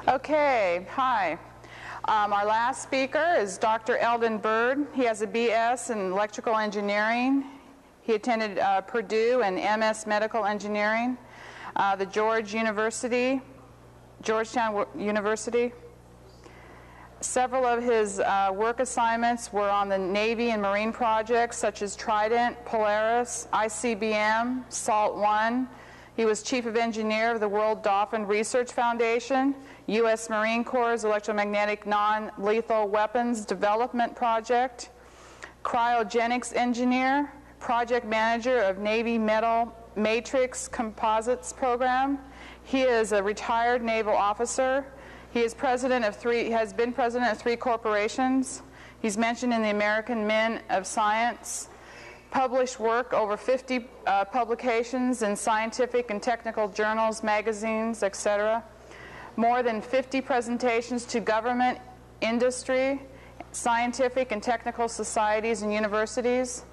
Okay, hi. Our last speaker is Dr. Eldon Byrd. He has a BS in electrical engineering. He attended Purdue and MS Medical Engineering, the Georgetown University. Several of his work assignments were on the Navy and Marine projects such as Trident, Polaris, ICBM, SALT I. He was Chief of Engineer of the World Dolphin Research Foundation, U.S. Marine Corps' Electromagnetic Non-Lethal Weapons Development Project, Cryogenics Engineer, Project Manager of Navy Metal Matrix Composites Program. He is a retired naval officer. He is has been president of 3 corporations. He's mentioned in the American Men of Science. Published work, over 50 publications in scientific and technical journals, magazines, etc. More than 50 presentations to government, industry, scientific and technical societies and universities.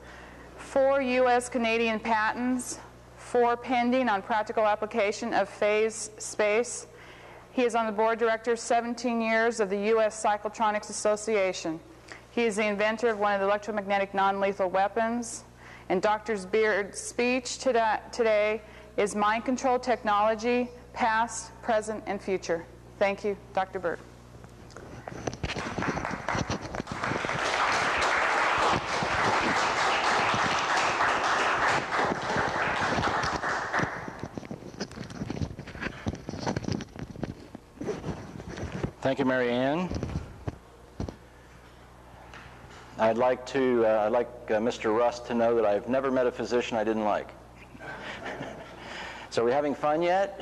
4 U.S. Canadian patents, 4 pending on practical application of phase space. He is on the board director 17 years of the U.S. Cyclotronics Association. He is the inventor of one of the electromagnetic non-lethal weapons. And Dr. Byrd's speech today is Mind Control Technology, Past, Present, and Future. Thank you, Dr. Byrd. Thank you, Mary Ann. I'd like Mr. Rust to know that I've never met a physician I didn't like. So are we having fun yet?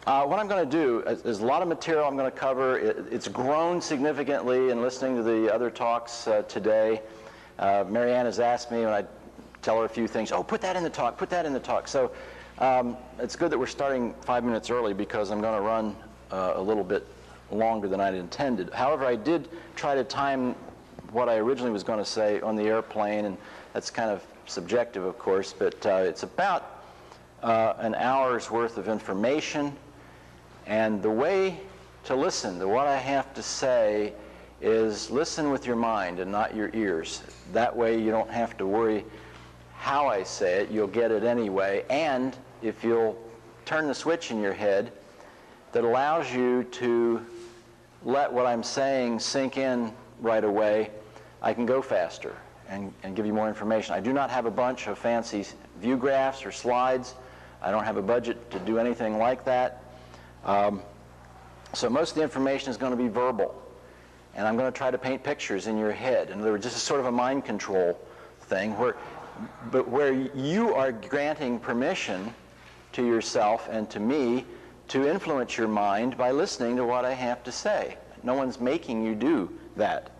What I'm going to do is a lot of material I'm going to cover. It's grown significantly in listening to the other talks today. Mary Ann has asked me when I tell her a few things, oh, put that in the talk, put that in the talk. So it's good that we're starting 5 minutes early because I'm going to run a little bit longer than I'd intended. However, I did try to time what I originally was going to say on the airplane, and that's kind of subjective, of course, but it's about an hour's worth of information. And the way to listen to what I have to say is listen with your mind and not your ears. That way you don't have to worry how I say it. You'll get it anyway. And if you'll turn the switch in your head that allows you to let what I'm saying sink in right away, I can go faster and give you more information. I do not have a bunch of fancy view graphs or slides. I don't have a budget to do anything like that. So most of the information is going to be verbal. And I'm going to try to paint pictures in your head. In other words, this is sort of a mind control thing where you are granting permission to yourself and to me to influence your mind by listening to what I have to say. No one's making you do that.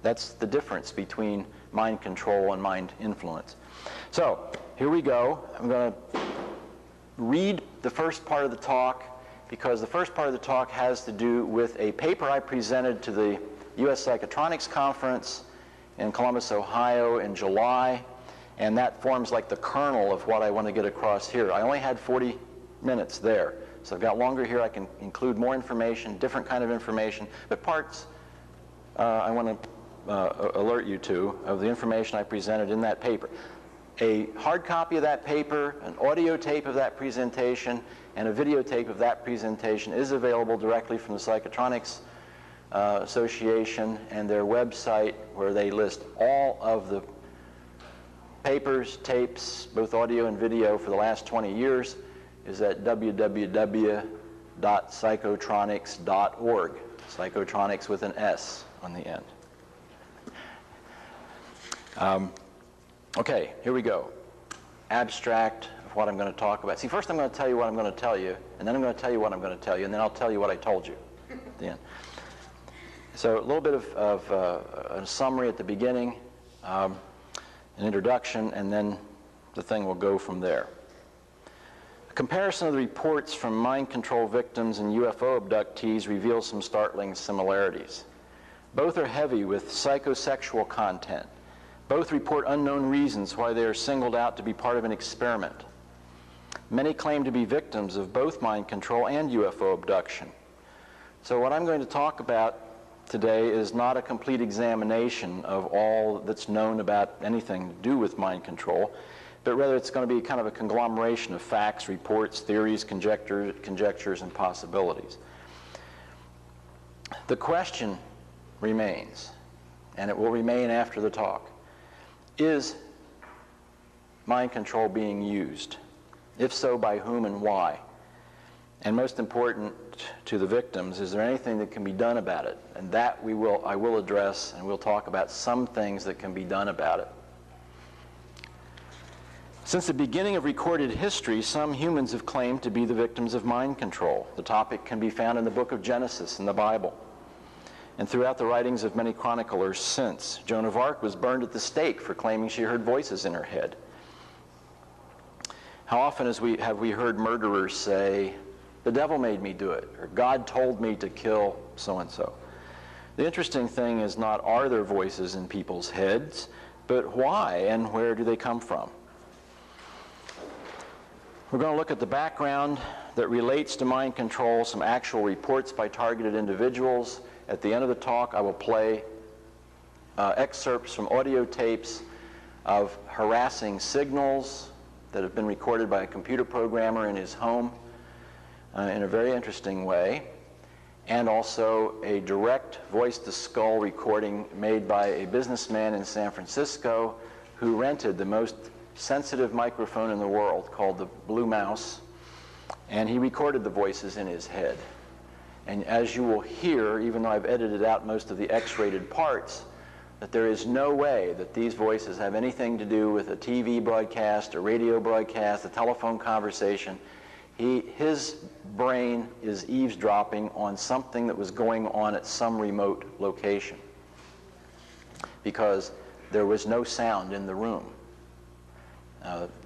That's the difference between mind control and mind influence. So here we go. I'm going to read the first part of the talk because the first part of the talk has to do with a paper I presented to the U.S. Psychotronics Conference in Columbus, Ohio in July, and that forms like the kernel of what I want to get across here. I only had 40 minutes there. So I've got longer here. I can include more information, different kind of information, but parts I want to alert you to of the information I presented in that paper. A hard copy of that paper, an audio tape of that presentation, and a videotape of that presentation is available directly from the Psychotronics Association and their website, where they list all of the papers, tapes, both audio and video for the last 20 years. Is at www.psychotronics.org. Psychotronics with an S on the end. Okay, here we go. Abstract of what I'm going to talk about. See, first I'm going to tell you what I'm going to tell you, and then I'm going to tell you what I'm going to tell you, and then I'll tell you what I told you at the end. So a little bit of a summary at the beginning, an introduction, and then the thing will go from there. Comparison of the reports from mind control victims and UFO abductees reveals some startling similarities. Both are heavy with psychosexual content. Both report unknown reasons why they are singled out to be part of an experiment. Many claim to be victims of both mind control and UFO abduction. So what I'm going to talk about today is not a complete examination of all that's known about anything to do with mind control, but rather it's going to be kind of a conglomeration of facts, reports, theories, conjectures, and possibilities. The question remains, and it will remain after the talk: is mind control being used? If so, by whom and why? And most important to the victims, is there anything that can be done about it? And that I will address, and we'll talk about some things that can be done about it. Since the beginning of recorded history, some humans have claimed to be the victims of mind control. The topic can be found in the book of Genesis in the Bible, and throughout the writings of many chroniclers since. Joan of Arc was burned at the stake for claiming she heard voices in her head. How often have we heard murderers say, "The devil made me do it," or "God told me to kill so-and-so"? The interesting thing is not are there voices in people's heads, but why and where do they come from? We're going to look at the background that relates to mind control, some actual reports by targeted individuals. At the end of the talk, I will play excerpts from audio tapes of harassing signals that have been recorded by a computer programmer in his home in a very interesting way, and also a direct voice-to-skull recording made by a businessman in San Francisco who rented the most sensitive microphone in the world called the Blue Mouse, and he recorded the voices in his head. And as you will hear, even though I've edited out most of the X-rated parts, that there is no way that these voices have anything to do with a TV broadcast, a radio broadcast, a telephone conversation. His brain is eavesdropping on something that was going on at some remote location, because there was no sound in the room.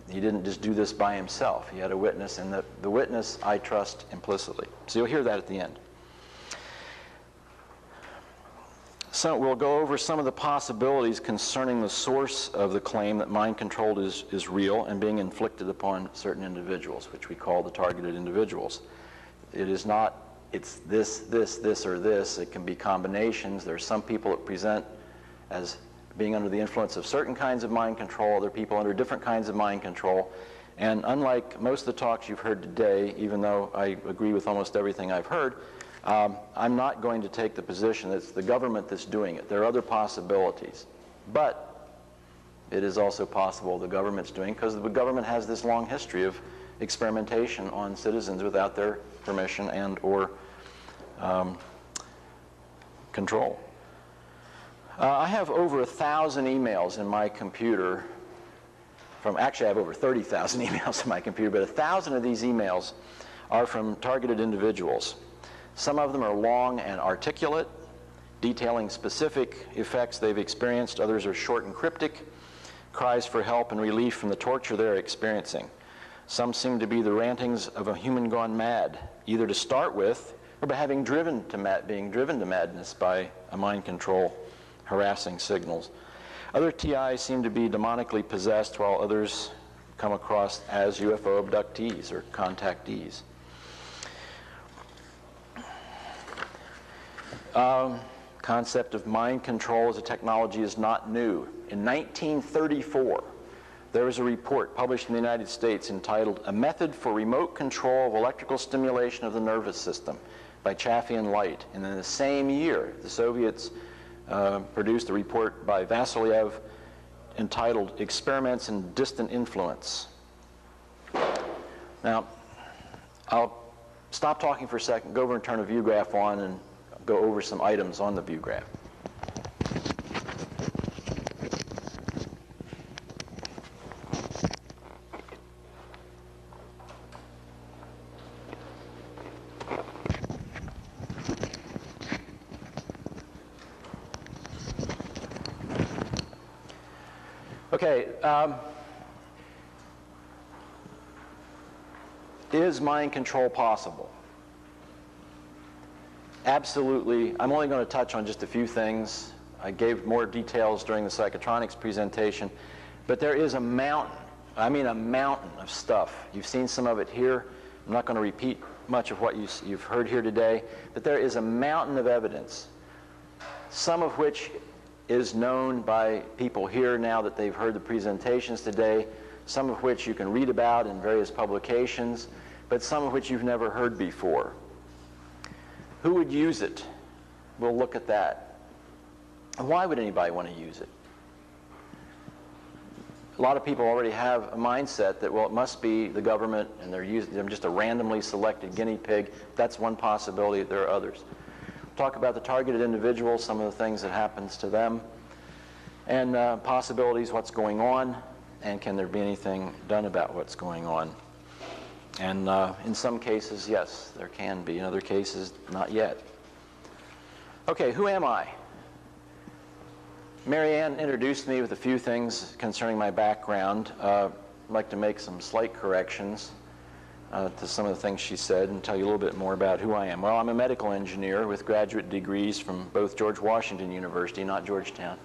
He didn't just do this by himself. He had a witness, and the witness I trust implicitly. So you'll hear that at the end. So we'll go over some of the possibilities concerning the source of the claim that mind control is real and being inflicted upon certain individuals, which we call the targeted individuals. It is not, it's this, or this. It can be combinations. There are some people that present as being under the influence of certain kinds of mind control, other people under different kinds of mind control. And unlike most of the talks you've heard today, even though I agree with almost everything I've heard, I'm not going to take the position that it's the government that's doing it. There are other possibilities. But it is also possible the government's doing it, because the government has this long history of experimentation on citizens without their permission and or control. I have over 1,000 emails in my computer actually I have over 30,000 emails in my computer, but 1,000 of these emails are from targeted individuals. Some of them are long and articulate, detailing specific effects they've experienced. Others are short and cryptic, cries for help and relief from the torture they're experiencing. Some seem to be the rantings of a human gone mad, either to start with or by being driven to madness by a mind control harassing signals. Other TIs seem to be demonically possessed, while others come across as UFO abductees or contactees. Concept of mind control as a technology is not new. In 1934, there was a report published in the United States entitled "A Method for Remote Control of Electrical Stimulation of the Nervous System" by Chaffee and Light. And in the same year, the Soviets produced a report by Vasilyev entitled "Experiments in Distant Influence." Now, I'll stop talking for a second, go over and turn a view graph on, and go over some items on the view graph. Okay, is mind control possible? Absolutely. I'm only going to touch on just a few things. I gave more details during the psychotronics presentation, but there is a mountain I mean a mountain of stuff. You've seen some of it here. I'm not going to repeat much of what you've heard here today, but there is a mountain of evidence, some of which is known by people here now that they've heard the presentations today, some of which you can read about in various publications, but some of which you've never heard before. Who would use it? We'll look at that. And why would anybody want to use it? A lot of people already have a mindset that, well, it must be the government and they're just a randomly selected guinea pig. That's one possibility. There are others. We'll talk about the targeted individuals, some of the things that happens to them, and possibilities, what's going on, and can there be anything done about what's going on. And in some cases, yes, there can be. In other cases, not yet. Okay, who am I? Mary Ann introduced me with a few things concerning my background. I'd like to make some slight corrections to some of the things she said and tell you a little bit more about who I am. Well, I'm a medical engineer with graduate degrees from both George Washington University, not Georgetown,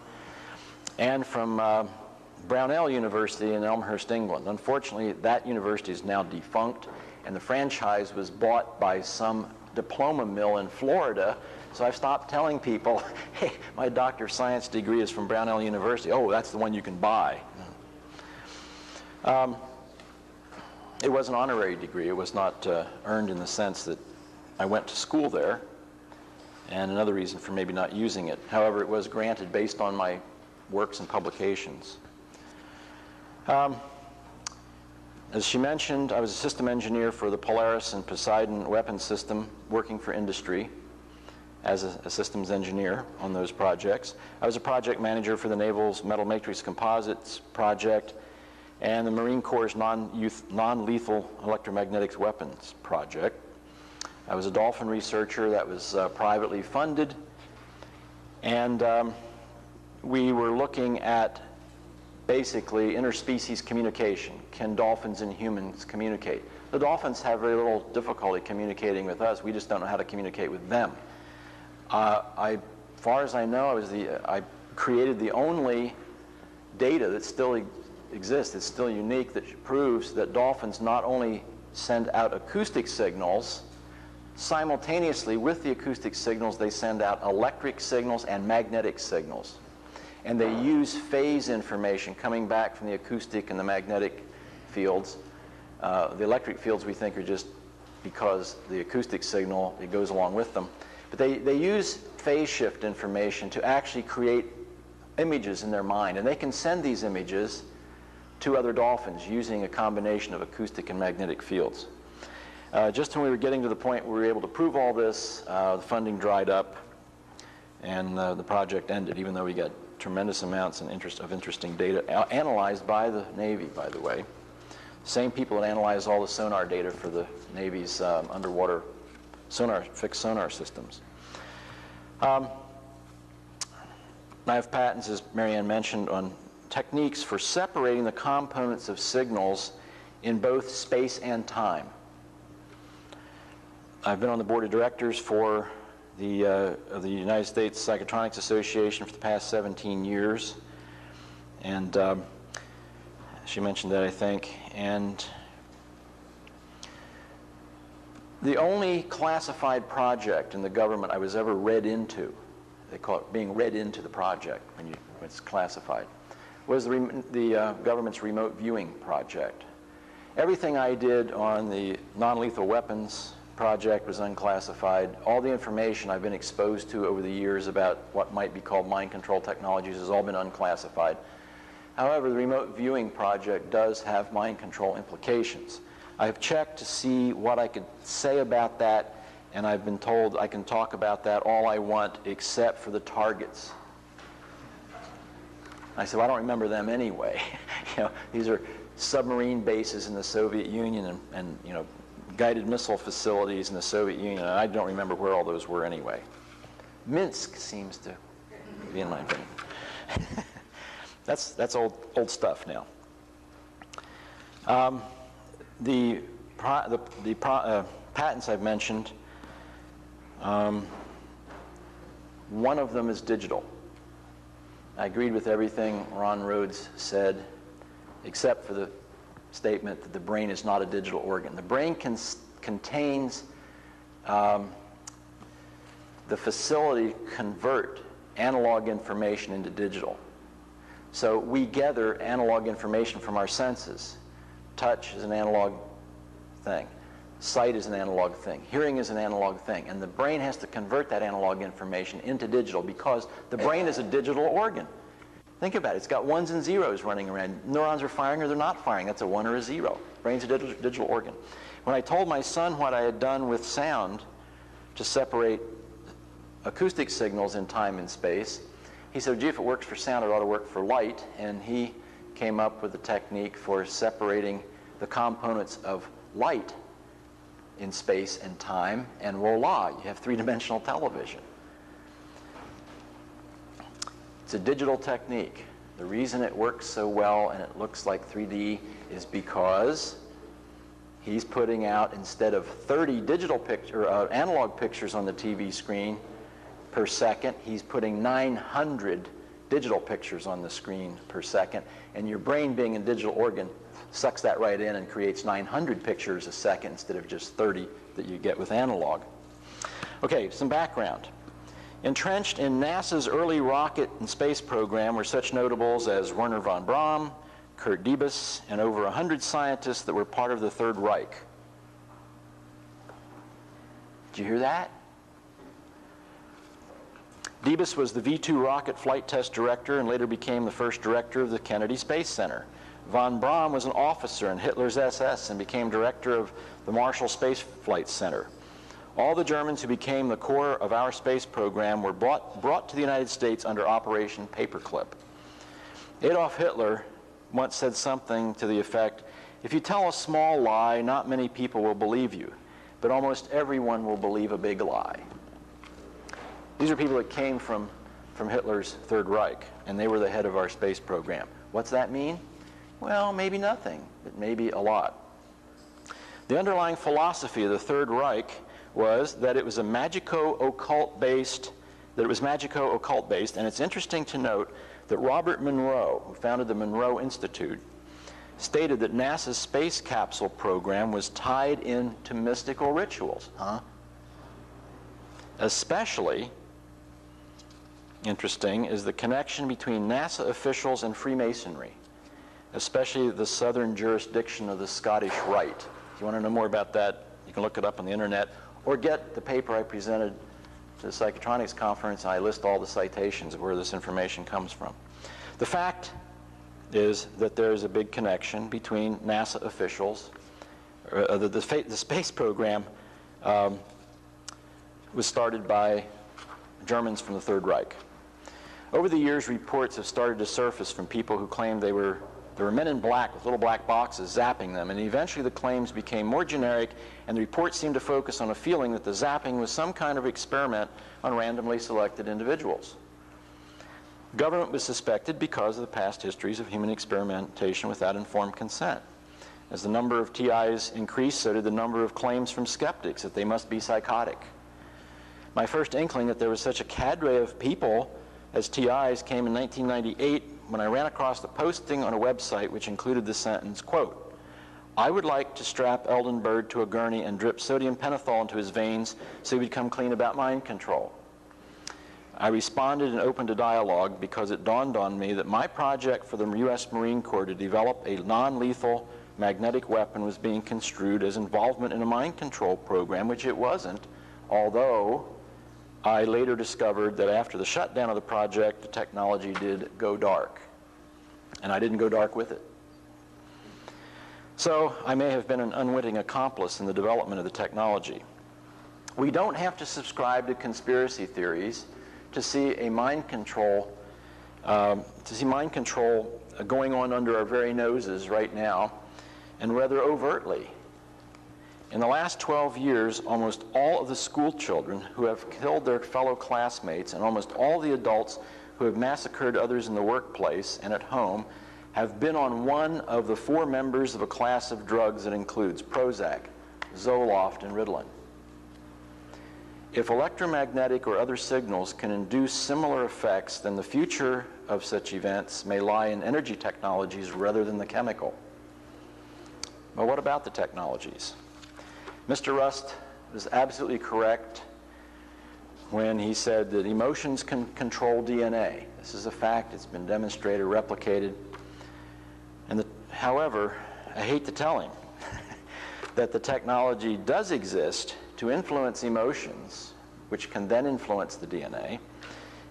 and from Brownell University in Elmhurst, England. Unfortunately, that university is now defunct, and the franchise was bought by some diploma mill in Florida. So I've stopped telling people, hey, my Doctor of Science degree is from Brownell University. Oh, that's the one you can buy. It was an honorary degree. It was not earned in the sense that I went to school there, and another reason for maybe not using it. However, it was granted based on my works and publications. As she mentioned, I was a system engineer for the Polaris and Poseidon weapon system, working for industry as a systems engineer on those projects. I was a project manager for the Naval's Metal Matrix Composites project and the Marine Corps' non-lethal electromagnetics weapons project. I was a dolphin researcher that was privately funded, and we were looking at basically interspecies communication. Can dolphins and humans communicate? The dolphins have very little difficulty communicating with us. We just don't know how to communicate with them. As far as I know, I created the only data that still exists, it's still unique, that proves that dolphins not only send out acoustic signals, simultaneously with the acoustic signals they send out electric signals and magnetic signals. And they use phase information coming back from the acoustic and the magnetic fields. The electric fields we think are just because the acoustic signal, it goes along with them. But they use phase shift information to actually create images in their mind. And they can send these images to other dolphins using a combination of acoustic and magnetic fields. Just when we were getting to the point where we were able to prove all this, the funding dried up and the project ended, even though we got tremendous amounts of interesting data analyzed by the Navy, by the way. Same people that analyze all the sonar data for the Navy's underwater fixed sonar systems. I have patents, as Mary Ann mentioned, on techniques for separating the components of signals in both space and time. I've been on the board of directors for of the United States Psychotronics Association for the past 17 years, and she mentioned that, I think. And the only classified project in the government I was ever read into, they call it being read into the project when it's classified, was the government's remote viewing project. Everything I did on the non-lethal weapons project was unclassified. All the information I've been exposed to over the years about what might be called mind control technologies has all been unclassified. However, the remote viewing project does have mind control implications. I've checked to see what I could say about that, and I've been told I can talk about that all I want except for the targets. I said, well, I don't remember them anyway. These are submarine bases in the Soviet Union and guided missile facilities in the Soviet Union, and I don't remember where all those were anyway. Minsk seems to be in my opinion. That's old stuff now. The patents I've mentioned, one of them is digital. I agreed with everything Ron Rhodes said, except for the statement that the brain is not a digital organ. The brain contains the facility to convert analog information into digital. So we gather analog information from our senses. Touch is an analog thing. Sight is an analog thing. Hearing is an analog thing. And the brain has to convert that analog information into digital because the brain is a digital organ. Think about it. It's got ones and zeros running around. Neurons are firing or they're not firing. That's a 1 or a 0. Brain's a digital organ. When I told my son what I had done with sound to separate acoustic signals in time and space, he said, gee, if it works for sound, it ought to work for light. And he came up with a technique for separating the components of light in space and time, and voila, you have three-dimensional television. It's a digital technique. The reason it works so well and it looks like 3D is because he's putting out, instead of 30 analog pictures on the TV screen per second, he's putting 900 digital pictures on the screen per second, and your brain, being a digital organ, sucks that right in and creates 900 pictures a second instead of just 30 that you get with analog. Okay, some background. Entrenched in NASA's early rocket and space program were such notables as Wernher von Braun, Kurt Diebes, and over 100 scientists that were part of the Third Reich. Did you hear that? Diebes was the V-2 rocket flight test director and later became the first director of the Kennedy Space Center. Von Braun was an officer in Hitler's SS and became director of the Marshall Space Flight Center. All the Germans who became the core of our space program were brought to the United States under Operation Paperclip. Adolf Hitler once said something to the effect, if you tell a small lie, not many people will believe you, but almost everyone will believe a big lie. These are people that came from Hitler's Third Reich, and they were the head of our space program. What's that mean? Well, maybe nothing, but maybe a lot. The underlying philosophy of the Third Reich was that it was magico-occult based, and it's interesting to note that Robert Monroe, who founded the Monroe Institute, stated that NASA's space capsule program was tied into mystical rituals. Especially interesting is the connection between NASA officials and Freemasonry, especially the southern jurisdiction of the Scottish Rite. If you want to know more about that, you can look it up on the internet, or get the paper I presented to the Psychotronics Conference. I list all the citations of where this information comes from. The fact is that there is a big connection between NASA officials. The space program was started by Germans from the Third Reich. Over the years, reports have started to surface from people who claimed there were men in black with little black boxes zapping them, and eventually the claims became more generic, and the reports seemed to focus on a feeling that the zapping was some kind of experiment on randomly selected individuals. Government was suspected because of the past histories of human experimentation without informed consent. As the number of TIs increased, so did the number of claims from skeptics that they must be psychotic. My first inkling that there was such a cadre of people as TIs came in 1998 when I ran across the posting on a website which included the sentence, quote, I would like to strap Eldon Byrd to a gurney and drip sodium pentothal into his veins so he would come clean about mind control. I responded and opened a dialogue because it dawned on me that my project for the U.S. Marine Corps to develop a non-lethal magnetic weapon was being construed as involvement in a mind control program, which it wasn't, although I later discovered that after the shutdown of the project, the technology did go dark, and I didn't go dark with it. So I may have been an unwitting accomplice in the development of the technology. We don't have to subscribe to conspiracy theories to see mind control going on under our very noses right now, and rather overtly. In the last 12 years, almost all of the school children who have killed their fellow classmates and almost all the adults who have massacred others in the workplace and at home have been on one of the 4 members of a class of drugs that includes Prozac, Zoloft, and Ritalin. If electromagnetic or other signals can induce similar effects, then the future of such events may lie in energy technologies rather than the chemical. Well, what about the technologies? Mr. Rust was absolutely correct when he said that emotions can control DNA. This is a fact. It's been demonstrated, replicated. However, I hate to tell him that the technology does exist to influence emotions, which can then influence the DNA.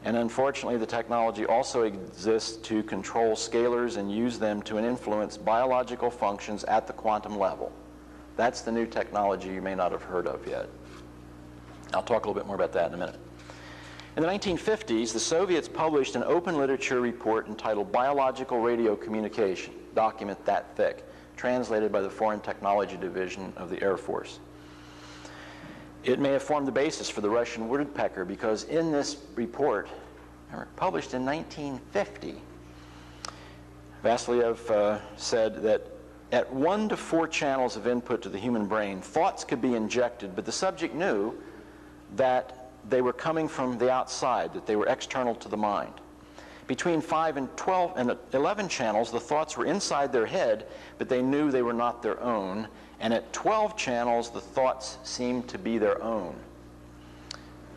And unfortunately, the technology also exists to control scalars and use them to influence biological functions at the quantum level. That's the new technology you may not have heard of yet. I'll talk a little bit more about that in a minute. In the 1950s, the Soviets published an open literature report entitled Biological Radio Communication, document that thick, translated by the Foreign Technology Division of the Air Force. It may have formed the basis for the Russian woodpecker because in this report, published in 1950, Vasilyev said that at 1 to 4 channels of input to the human brain, thoughts could be injected, but the subject knew that they were coming from the outside, that they were external to the mind. Between 5 and 12 and 11 channels, the thoughts were inside their head, but they knew they were not their own. And at 12 channels, the thoughts seemed to be their own.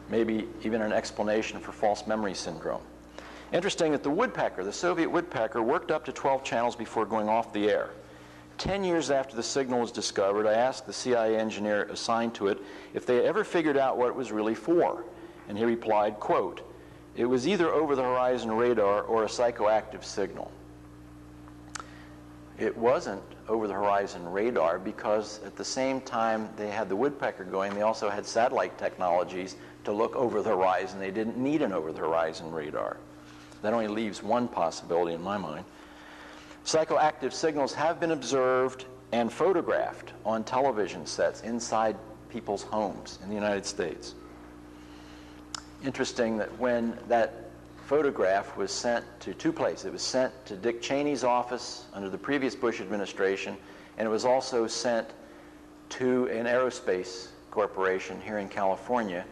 Maybe even an explanation for false memory syndrome. Interesting that the woodpecker, the Soviet woodpecker, worked up to 12 channels before going off the air. 10 years after the signal was discovered, I asked the CIA engineer assigned to it if they had ever figured out what it was really for. And he replied, quote, "It was either over-the-horizon radar or a psychoactive signal." It wasn't over-the-horizon radar because at the same time they had the woodpecker going, they also had satellite technologies to look over the horizon. They didn't need an over-the-horizon radar. That only leaves one possibility in my mind. Psychoactive signals have been observed and photographed on television sets inside people's homes in the United States. Interesting that when that photograph was sent to 2 places. It was sent to Dick Cheney's office under the previous Bush administration, and it was also sent to an aerospace corporation here in California.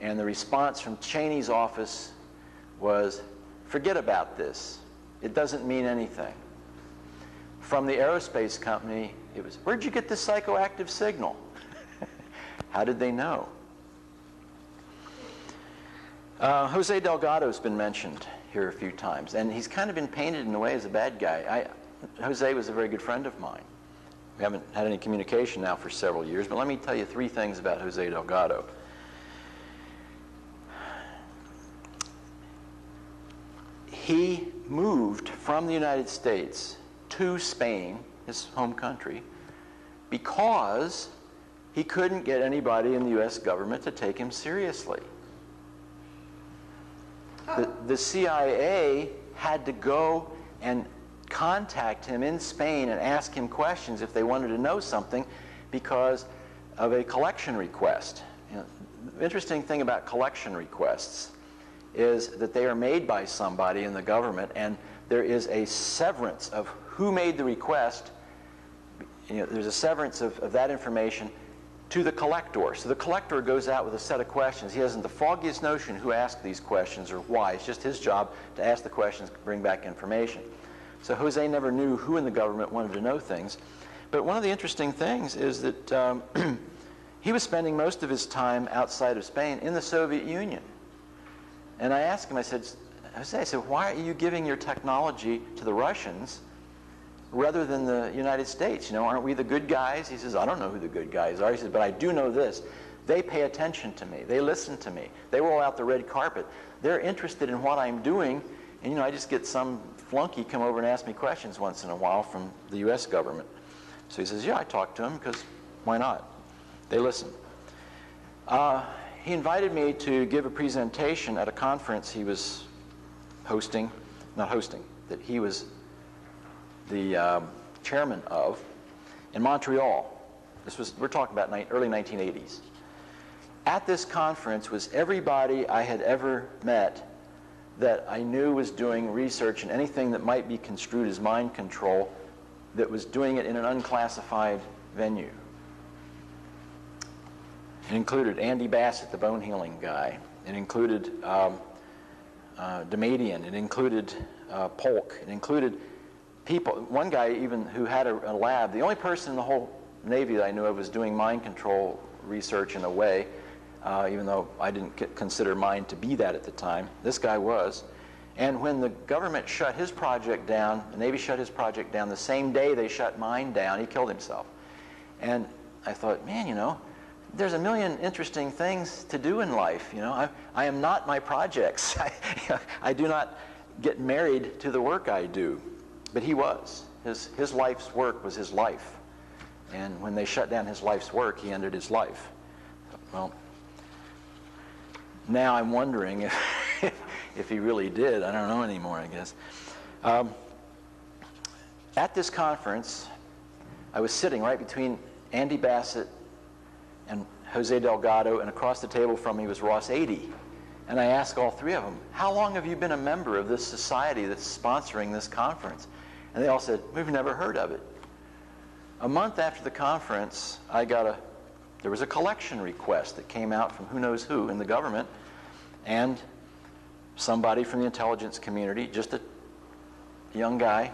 And the response from Cheney's office was, "Forget about this. It doesn't mean anything." From the aerospace company, it was, "Where'd you get this psychoactive signal?" How did they know? Jose Delgado has been mentioned here a few times, and he's kind of been painted in a way as a bad guy. Jose was a very good friend of mine. We haven't had any communication now for several years, but let me tell you 3 things about Jose Delgado. He moved from the United States to Spain, his home country, because he couldn't get anybody in the U.S. government to take him seriously. The CIA had to go and contact him in Spain and ask him questions if they wanted to know something because of a collection request. You know, the interesting thing about collection requests is that they are made by somebody in the government, and there is a severance of who made the request. You know, there's a severance of that information to the collector. So the collector goes out with a set of questions. He hasn't the foggiest notion who asked these questions or why. It's just his job to ask the questions, bring back information. So Jose never knew who in the government wanted to know things. But one of the interesting things is that he was spending most of his time outside of Spain in the Soviet Union. And I asked him, I said, Jose, why are you giving your technology to the Russians rather than the United States? You know, aren't we the good guys? He says, I don't know who the good guys are. He says, but I do know this. They pay attention to me. They listen to me. They roll out the red carpet. They're interested in what I'm doing. And, you know, I just get some flunky come over and ask me questions once in a while from the U.S. government. So he says, yeah, I talk to them because why not? They listen. He invited me to give a presentation at a conference he was hosting, that he was the chairman of in Montreal. We're talking about early 1980s. At this conference was everybody I had ever met that I knew was doing research and anything that might be construed as mind control that was doing it in an unclassified venue. It included Andy Bassett, the bone healing guy. It included Damadian. It included Polk. It included people, one guy even who had a lab, the only person in the whole Navy that I knew of was doing mind control research in a way, even though I didn't consider mine to be that at the time. This guy was. And when the government shut his project down, the Navy shut his project down the same day they shut mine down, he killed himself. And I thought, man, you know, there's a million interesting things to do in life. You know, I am not my projects. I do not get married to the work I do. But he was. His life's work was his life. And when they shut down his life's work, he ended his life. Well, now I'm wondering if he really did. I don't know anymore, I guess. At this conference, I was sitting right between Andy Bassett and Jose Delgado, and across the table from me was Ross Adey. And I asked all three of them, how long have you been a member of this society that's sponsoring this conference? And they all said, we've never heard of it. A month after the conference, there was a collection request that came out from who knows who in the government, and somebody from the intelligence community, just a young guy,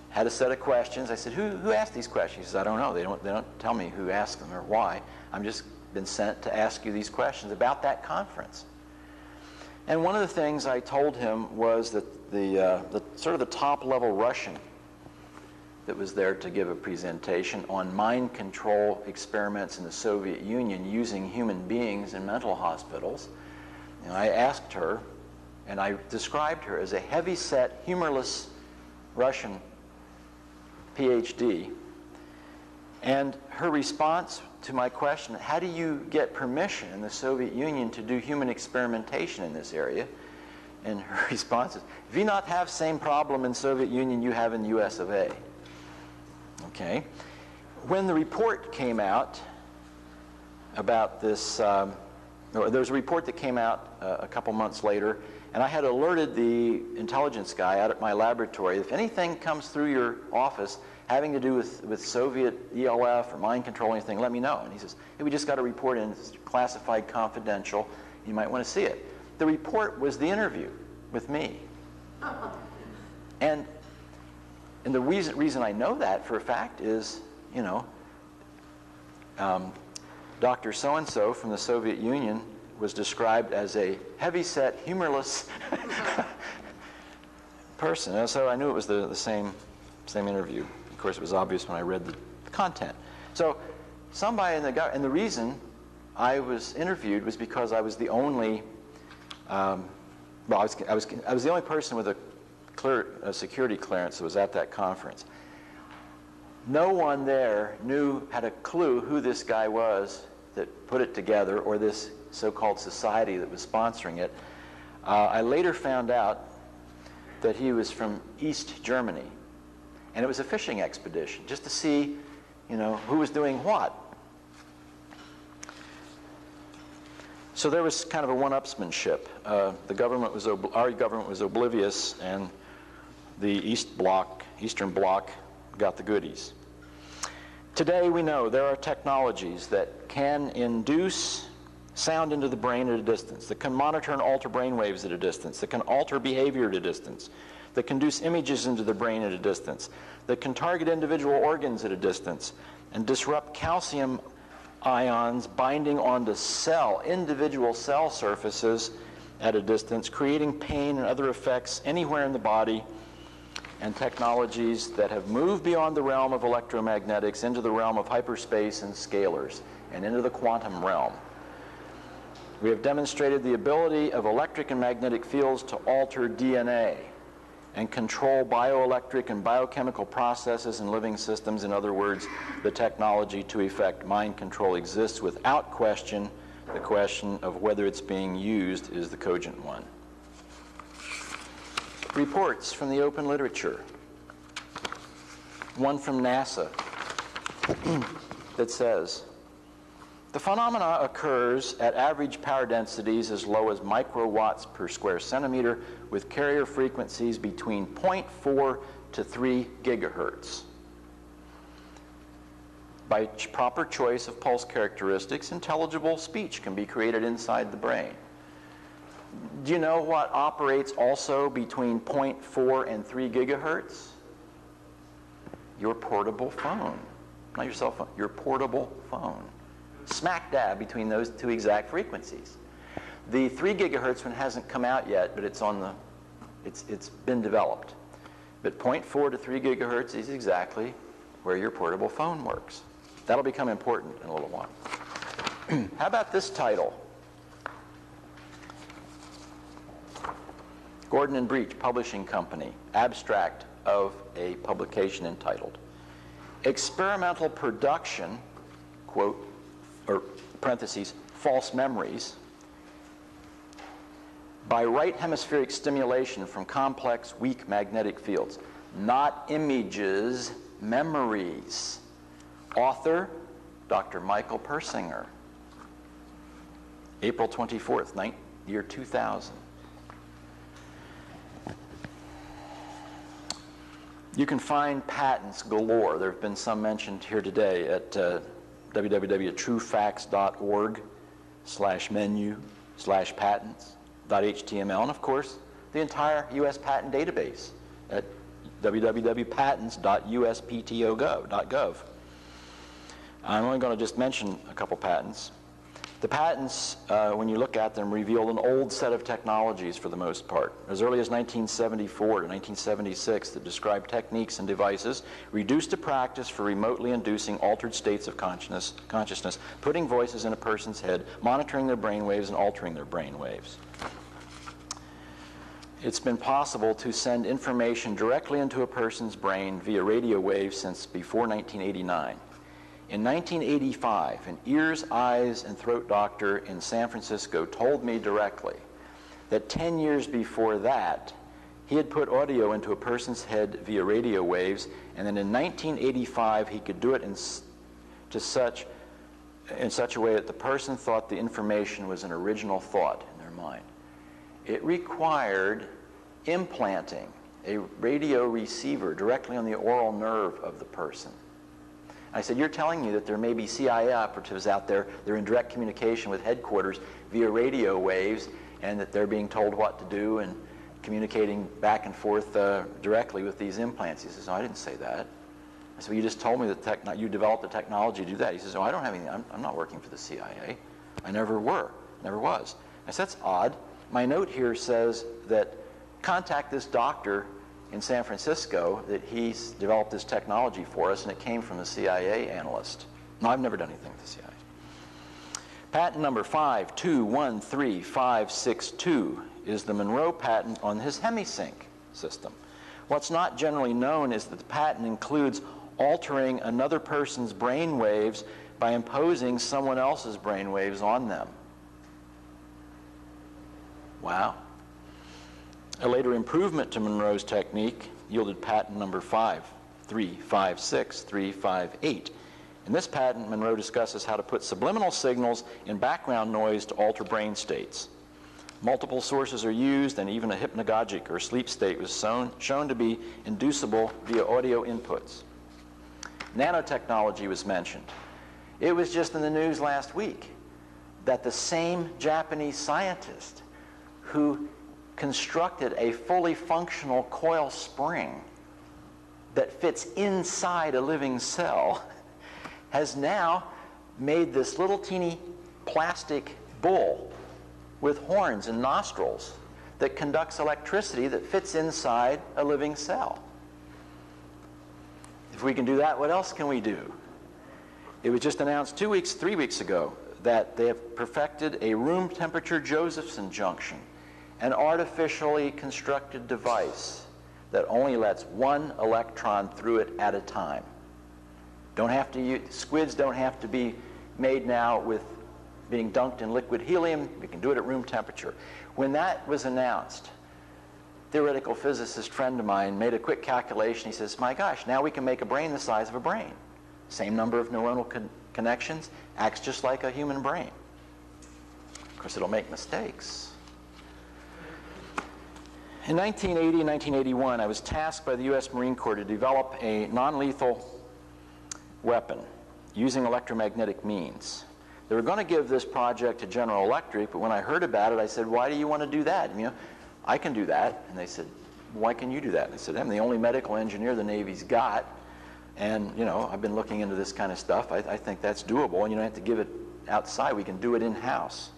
had a set of questions. I said, who asked these questions? He says, I don't know. They don't tell me who asked them or why. I'm just been sent to ask you these questions about that conference. And one of the things I told him was that the sort of the top-level Russian that was there to give a presentation on mind control experiments in the Soviet Union using human beings in mental hospitals. And I asked her, and I described her as a heavy-set, humorless Russian PhD. And her response to my question, how do you get permission in the Soviet Union to do human experimentation in this area? And her response is, we not have same problem in Soviet Union you have in US of A. Okay. When the report came out about this, there was a report that came out a couple months later, and I had alerted the intelligence guy out at my laboratory, if anything comes through your office having to do with Soviet ELF or mind control or anything, let me know. And he says, hey, we just got a report in, it's classified, confidential, you might want to see it. The report was the interview with me. And the reason I know that for a fact is, you know, Dr. So-and-so from the Soviet Union was described as a heavy-set, humorless person. And so I knew it was the same interview. Of course, it was obvious when I read the content. So somebody in the government, and the reason I was interviewed was because I was the only, I was the only person with a security clearance that was at that conference. No one there had a clue who this guy was that put it together, or this so-called society that was sponsoring it. I later found out that he was from East Germany, and it was a fishing expedition just to see, you know, who was doing what. So there was kind of a one-upsmanship. Our government was oblivious, and the Eastern Bloc got the goodies. Today we know there are technologies that can induce sound into the brain at a distance, that can monitor and alter brain waves at a distance, that can alter behavior at a distance, that can induce images into the brain at a distance, that can target individual organs at a distance, and disrupt calcium ions binding onto individual cell surfaces at a distance, creating pain and other effects anywhere in the body, and technologies that have moved beyond the realm of electromagnetics into the realm of hyperspace and scalars, and into the quantum realm. We have demonstrated the ability of electric and magnetic fields to alter DNA and control bioelectric and biochemical processes in living systems. In other words, the technology to effect mind control exists without question. The question of whether it's being used is the cogent one. Reports from the open literature. One from NASA that says, the phenomena occurs at average power densities as low as microwatts per square centimeter with carrier frequencies between 0.4 to 3 gigahertz. By proper choice of pulse characteristics, intelligible speech can be created inside the brain. Do you know what operates also between 0.4 and 3 gigahertz? your portable phone. Not your cell phone, your portable phone. Smack dab between those two exact frequencies. The 3 gigahertz one hasn't come out yet, but it's been developed. But 0.4 to 3 gigahertz is exactly where your portable phone works. That'll become important in a little while. How about this title? Gordon and Breach Publishing Company, abstract of a publication entitled Experimental Production, quote, or parentheses, false memories, by right hemispheric stimulation from complex, weak magnetic fields. Not images, memories. Author, Dr. Michael Persinger. April 24th, year 2000. You can find patents galore. There have been some mentioned here today at www.truefacts.org/menu/patents.html, and of course the entire U.S. patent database at www.patents.uspto.gov. I'm only going to just mention a couple patents. The patents, when you look at them, reveal an old set of technologies for the most part, as early as 1974 to 1976, that describe techniques and devices reduced to practice for remotely inducing altered states of consciousness, putting voices in a person's head, monitoring their brain waves, and altering their brain waves. It's been possible to send information directly into a person's brain via radio waves since before 1989. In 1985, an ears, eyes, and throat doctor in San Francisco told me directly that 10 years before that, he had put audio into a person's head via radio waves, and then in 1985 he could do it in such a way that the person thought the information was an original thought in their mind. It required implanting a radio receiver directly on the oral nerve of the person. I said, you're telling me that there may be CIA operatives out there, they're in direct communication with headquarters via radio waves, and that they're being told what to do and communicating back and forth directly with these implants. He says, no, I didn't say that. I said, well, you just told me that you developed the technology to do that. He says, oh, I don't have anything. I'm not working for the CIA. I never was. I said, that's odd. My note here says that contact this doctor in San Francisco, that he's developed this technology for us, and it came from the CIA analyst. No, I've never done anything with the CIA. Patent number 5213562 is the Monroe patent on his hemisync system. What's not generally known is that the patent includes altering another person's brain waves by imposing someone else's brain waves on them. Wow. A later improvement to Monroe's technique yielded patent number 5356358. In this patent, Monroe discusses how to put subliminal signals in background noise to alter brain states. Multiple sources are used, and even a hypnagogic or sleep state was shown to be inducible via audio inputs. Nanotechnology was mentioned. It was just in the news last week that the same Japanese scientist who constructed a fully functional coil spring that fits inside a living cell has now made this little teeny plastic bull with horns and nostrils that conducts electricity that fits inside a living cell. If we can do that, what else can we do? It was just announced 3 weeks ago that they have perfected a room temperature Josephson junction, an artificially constructed device that only lets one electron through it at a time. Squids don't have to be made now with being dunked in liquid helium. We can do it at room temperature. When that was announced, theoretical physicist friend of mine made a quick calculation. He says, my gosh, now we can make a brain the size of a brain. Same number of neuronal connections, acts just like a human brain. Of course, it'll make mistakes. In 1980 and 1981, I was tasked by the U.S. Marine Corps to develop a non-lethal weapon using electromagnetic means. They were going to give this project to General Electric, but when I heard about it, I said, why do you want to do that? You know, I can do that. And they said, why can you do that? And I said, I'm the only medical engineer the Navy's got. And, you know, I've been looking into this kind of stuff. I think that's doable, and you don't have to give it outside. We can do it in-house.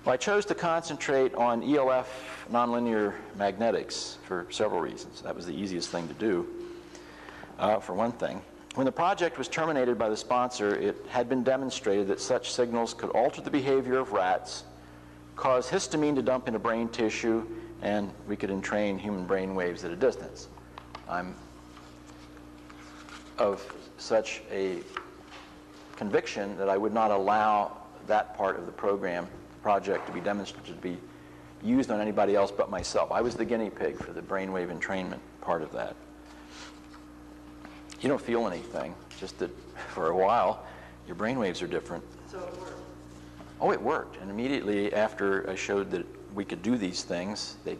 Well, I chose to concentrate on ELF nonlinear magnetics for several reasons. That was the easiest thing to do, for one thing. When the project was terminated by the sponsor, it had been demonstrated that such signals could alter the behavior of rats, cause histamine to dump into brain tissue, and we could entrain human brain waves at a distance. I'm of such a conviction that I would not allow that part of the project to be demonstrated, to be used on anybody else but myself. I was the guinea pig for the brainwave entrainment part of that. You don't feel anything, just that for a while your brainwaves are different. So it worked? Oh, it worked. And immediately after I showed that we could do these things, they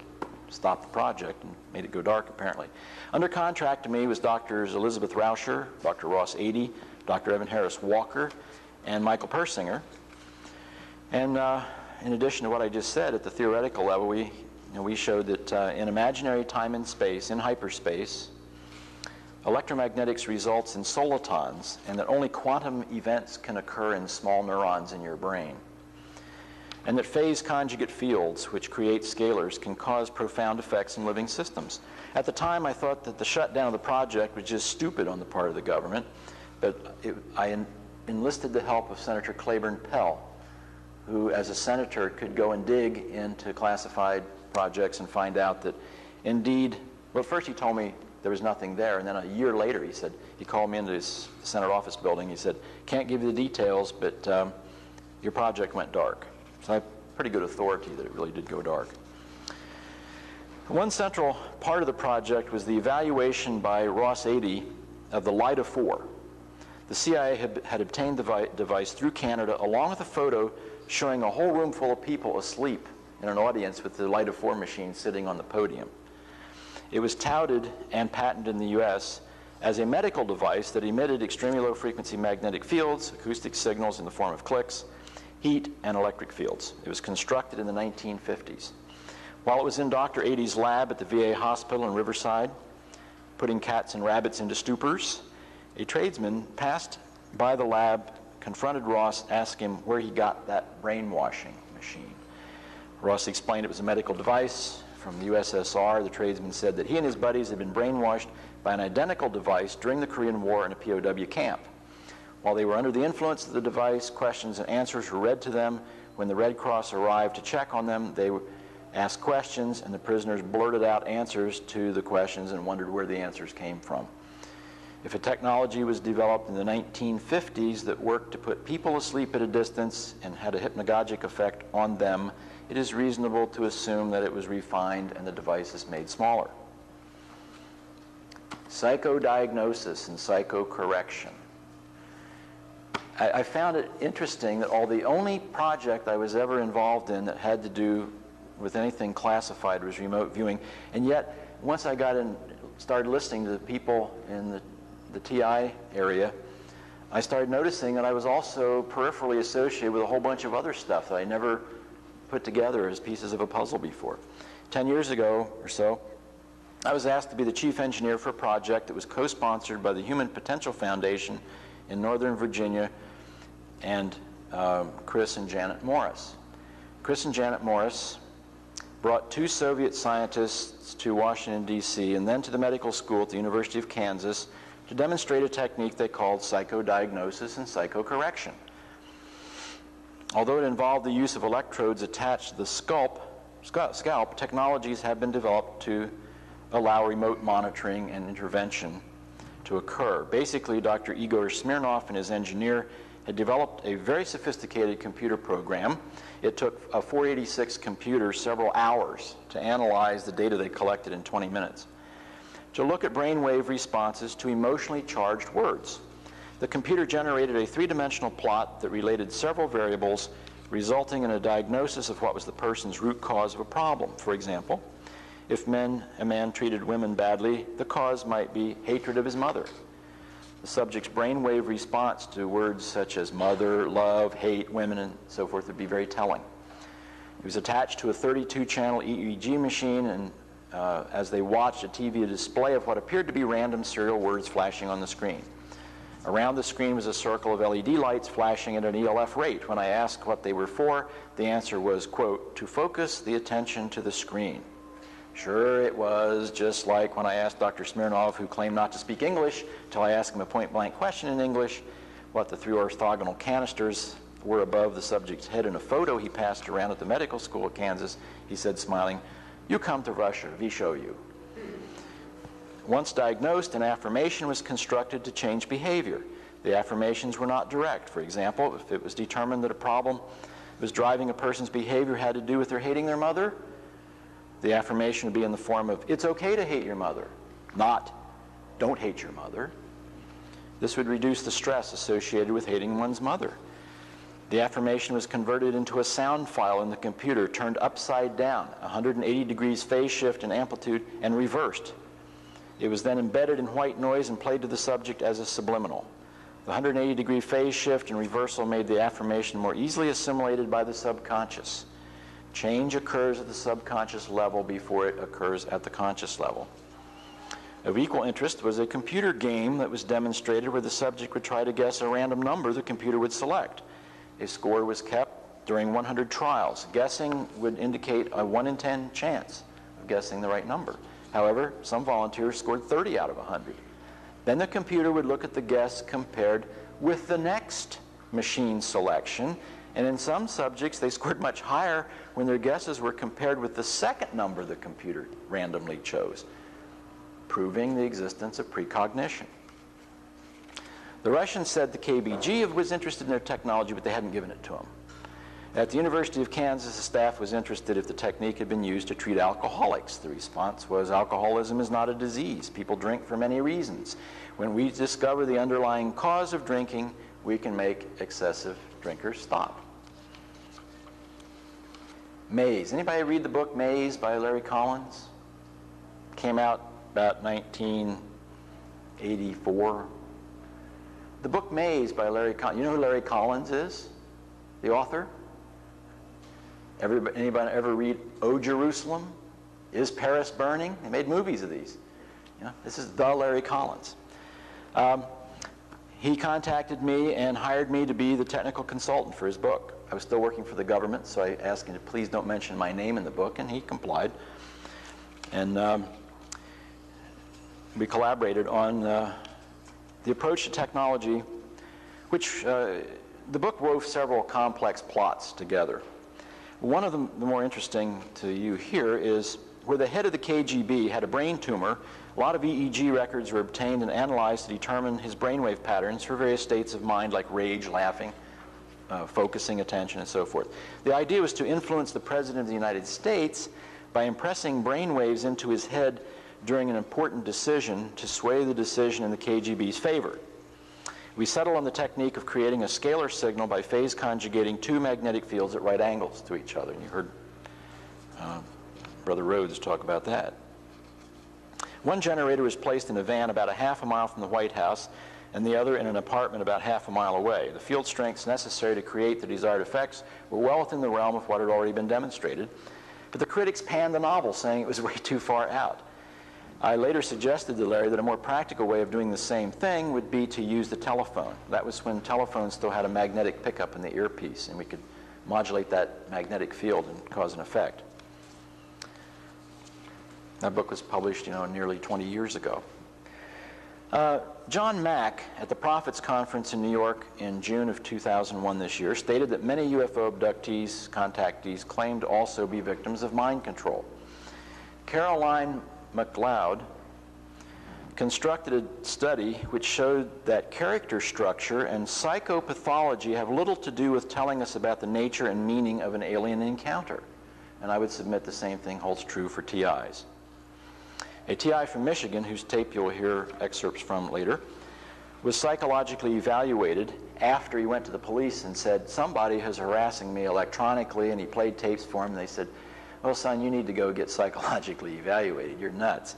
stopped the project and made it go dark, apparently. Under contract to me was Drs. Elizabeth Rauscher, Dr. Ross Adey, Dr. Evan Harris Walker, and Michael Persinger. And in addition to what I just said, at the theoretical level, we showed that in imaginary time and space, in hyperspace, electromagnetics results in solitons, and that only quantum events can occur in small neurons in your brain. And that phase conjugate fields, which create scalars, can cause profound effects in living systems. At the time, I thought that the shutdown of the project was just stupid on the part of the government, but I enlisted the help of Senator Claiborne Pell, who, as a senator, could go and dig into classified projects and find out that, indeed, well, first he told me there was nothing there, and then a year later he called me into his Senate office building. He said, can't give you the details, but your project went dark. So I have pretty good authority that it really did go dark. One central part of the project was the evaluation by Ross Adey of the LIDA 4. The CIA had obtained the device through Canada, along with a photo showing a whole room full of people asleep in an audience with the LIDA 4 machine sitting on the podium. It was touted and patented in the US as a medical device that emitted extremely low frequency magnetic fields, acoustic signals in the form of clicks, heat, and electric fields. It was constructed in the 1950s. While it was in Dr. Adey's lab at the VA hospital in Riverside, putting cats and rabbits into stupors, a tradesman passed by the lab, confronted Ross, asked him where he got that brainwashing machine. Ross explained it was a medical device from the USSR. The tradesman said that he and his buddies had been brainwashed by an identical device during the Korean War in a POW camp. While they were under the influence of the device, questions and answers were read to them. When the Red Cross arrived to check on them, they asked questions, and the prisoners blurted out answers to the questions and wondered where the answers came from. If a technology was developed in the 1950s that worked to put people asleep at a distance and had a hypnagogic effect on them, it is reasonable to assume that it was refined and the devices made smaller. Psychodiagnosis and psychocorrection. I found it interesting that the only project I was ever involved in that had to do with anything classified was remote viewing, and yet once I got in, started listening to the people in the TI area, I started noticing that I was also peripherally associated with a whole bunch of other stuff that I never put together as pieces of a puzzle before. 10 years ago or so, I was asked to be the chief engineer for a project that was co-sponsored by the Human Potential Foundation in Northern Virginia and Chris and Janet Morris. Chris and Janet Morris brought 2 Soviet scientists to Washington, D.C., and then to the medical school at the University of Kansas to demonstrate a technique they called psychodiagnosis and psychocorrection. Although it involved the use of electrodes attached to the scalp, technologies have been developed to allow remote monitoring and intervention to occur. Basically, Dr. Igor Smirnov and his engineer had developed a very sophisticated computer program. It took a 486 computer several hours to analyze the data they collected in 20 minutes, to look at brainwave responses to emotionally charged words. The computer generated a 3-dimensional plot that related several variables, resulting in a diagnosis of what was the person's root cause of a problem. For example, if a man treated women badly, the cause might be hatred of his mother. The subject's brainwave response to words such as mother, love, hate, women, and so forth would be very telling. He was attached to a 32-channel EEG machine, and as they watched a TV display of what appeared to be random serial words flashing on the screen. Around the screen was a circle of LED lights flashing at an ELF rate. When I asked what they were for, the answer was, quote, to focus the attention to the screen. Sure, it was just like when I asked Dr. Smirnov, who claimed not to speak English, till I asked him a point-blank question in English, what the 3 orthogonal canisters were above the subject's head in a photo he passed around at the medical school of Kansas. He said, smiling, "You come to Russia, we show you." Once diagnosed, an affirmation was constructed to change behavior. The affirmations were not direct. For example, if it was determined that a problem that was driving a person's behavior had to do with their hating their mother, the affirmation would be in the form of, "It's okay to hate your mother," not, "Don't hate your mother." This would reduce the stress associated with hating one's mother. The affirmation was converted into a sound file in the computer, turned upside down, 180 degrees phase shift in amplitude, and reversed. It was then embedded in white noise and played to the subject as a subliminal. The 180-degree phase shift and reversal made the affirmation more easily assimilated by the subconscious. Change occurs at the subconscious level before it occurs at the conscious level. Of equal interest was a computer game that was demonstrated where the subject would try to guess a random number the computer would select. A score was kept during 100 trials. Guessing would indicate a 1 in 10 chance of guessing the right number. However, some volunteers scored 30 out of 100. Then the computer would look at the guess compared with the next machine selection, and in some subjects they scored much higher when their guesses were compared with the second number the computer randomly chose, proving the existence of precognition. The Russians said the KBG was interested in their technology, but they hadn't given it to them. At the University of Kansas, the staff was interested if the technique had been used to treat alcoholics. The response was, alcoholism is not a disease. People drink for many reasons. When we discover the underlying cause of drinking, we can make excessive drinkers stop. Maze. Anybody read the book Maze by Larry Collins? Came out about 1984. The book Maze by Larry Collins. You know who Larry Collins is? The author? Anybody ever read O Jerusalem? Is Paris Burning? They made movies of these. You know, this is the Larry Collins. He contacted me and hired me to be the technical consultant for his book. I was still working for the government, so I asked him to please don't mention my name in the book, and he complied. And we collaborated on the approach to technology, which the book wove several complex plots together. One of them, the more interesting to you here, is where the head of the KGB had a brain tumor. A lot of EEG records were obtained and analyzed to determine his brainwave patterns for various states of mind, like rage, laughing, focusing attention, and so forth. The idea was to influence the President of the United States by impressing brainwaves into his head during an important decision to sway the decision in the KGB's favor. We settled on the technique of creating a scalar signal by phase conjugating 2 magnetic fields at right angles to each other. And you heard Brother Rhodes talk about that. One generator was placed in a van about a half a mile from the White House, and the other in an apartment about half a mile away. The field strengths necessary to create the desired effects were well within the realm of what had already been demonstrated, but the critics panned the novel, saying it was way too far out. I later suggested to Larry that a more practical way of doing the same thing would be to use the telephone. That was when telephones still had a magnetic pickup in the earpiece, and we could modulate that magnetic field and cause an effect. That book was published, nearly 20 years ago. John Mack, at the Prophets Conference in New York in June of 2001 this year, stated that many UFO abductees, contactees, claimed to also be victims of mind control. Caroline McLeod constructed a study which showed that character structure and psychopathology have little to do with telling us about the nature and meaning of an alien encounter. And I would submit the same thing holds true for TIs. A TI from Michigan, whose tape you'll hear excerpts from later, was psychologically evaluated after he went to the police and said, somebody is harassing me electronically, and he played tapes for him, and they said, well, son, you need to go get psychologically evaluated. You're nuts.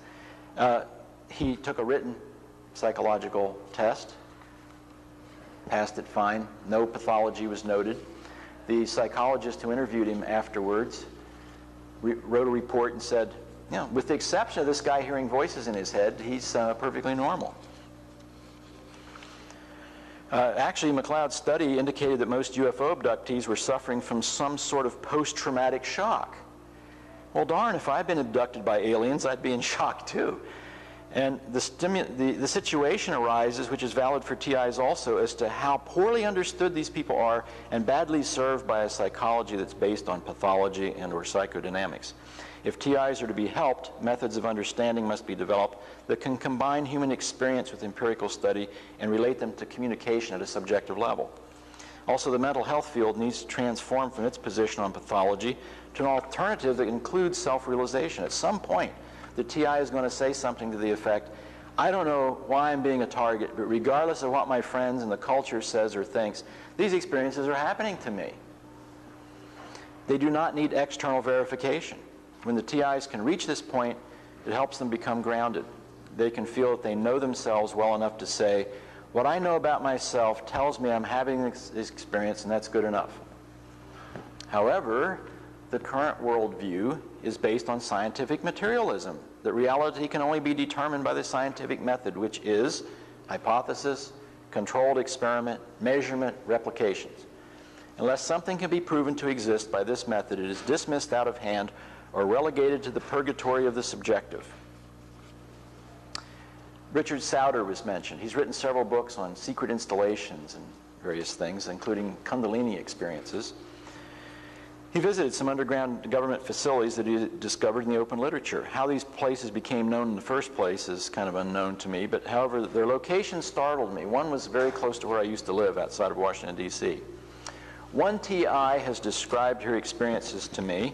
He took a written psychological test, passed it fine. No pathology was noted. The psychologist who interviewed him afterwards wrote a report and said, You know, with the exception of this guy hearing voices in his head, he's perfectly normal. Actually, McLeod's study indicated that most UFO abductees were suffering from some sort of post-traumatic shock. Well, darn, if I'd been abducted by aliens, I'd be in shock too. And the situation arises, which is valid for TIs also, as to how poorly understood these people are and badly served by a psychology that's based on pathology and or psychodynamics. If TIs are to be helped, methods of understanding must be developed that can combine human experience with empirical study and relate them to communication at a subjective level. Also, the mental health field needs to transform from its position on pathology to an alternative that includes self-realization. At some point, the TI is going to say something to the effect, I don't know why I'm being a target, but regardless of what my friends and the culture says or thinks, these experiences are happening to me. They do not need external verification. When the TIs can reach this point, it helps them become grounded. They can feel that they know themselves well enough to say, what I know about myself tells me I'm having this experience, and that's good enough. However, the current worldview is based on scientific materialism, that reality can only be determined by the scientific method, which is hypothesis, controlled experiment, measurement, replications. Unless something can be proven to exist by this method, it is dismissed out of hand or relegated to the purgatory of the subjective. Richard Sauder was mentioned. He's written several books on secret installations and various things, including Kundalini experiences. He visited some underground government facilities that he discovered in the open literature. How these places became known in the first place is kind of unknown to me, but however, their location startled me. One was very close to where I used to live, outside of Washington, D.C. One TI has described her experiences to me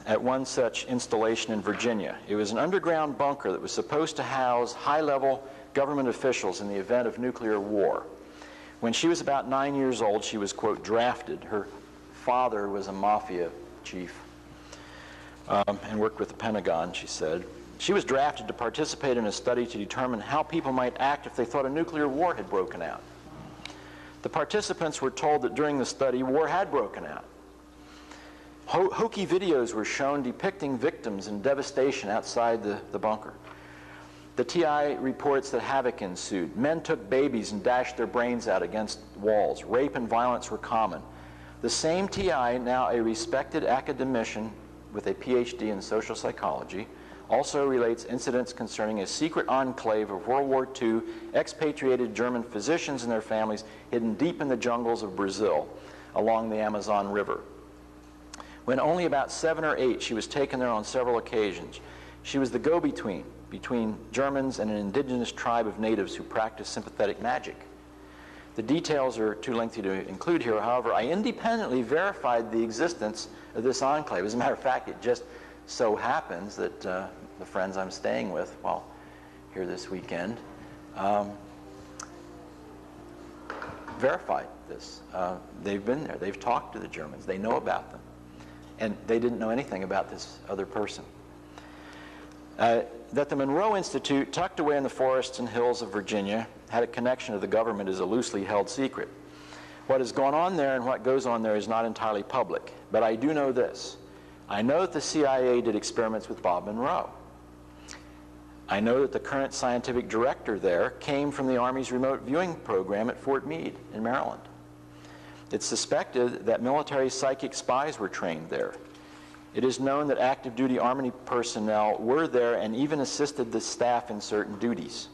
at one such installation in Virginia. It was an underground bunker that was supposed to house high-level government officials in the event of nuclear war. When she was about 9 years old, she was, quote, drafted. Her father was a mafia chief and worked with the Pentagon, she said. She was drafted to participate in a study to determine how people might act if they thought a nuclear war had broken out. The participants were told that during the study, war had broken out. Hokey videos were shown depicting victims and devastation outside the bunker. The TI reports that havoc ensued. Men took babies and dashed their brains out against walls. Rape and violence were common. The same TI, now a respected academician with a PhD in social psychology, also relates incidents concerning a secret enclave of World War II expatriated German physicians and their families hidden deep in the jungles of Brazil along the Amazon River. When only about 7 or 8, she was taken there on several occasions. She was the go-between between Germans and an indigenous tribe of natives who practiced sympathetic magic. The details are too lengthy to include here. However, I independently verified the existence of this enclave. As a matter of fact, it just so happens that the friends I'm staying with, well, here this weekend, verified this. They've been there. They've talked to the Germans. They know about them. And they didn't know anything about this other person. That the Monroe Institute, tucked away in the forests and hills of Virginia, had a connection to the government is a loosely held secret. What has gone on there and what goes on there is not entirely public. But I do know this. I know that the CIA did experiments with Bob Monroe. I know that the current scientific director there came from the Army's remote viewing program at Fort Meade in Maryland. It's suspected that military psychic spies were trained there. It is known that active duty Army personnel were there and even assisted the staff in certain duties.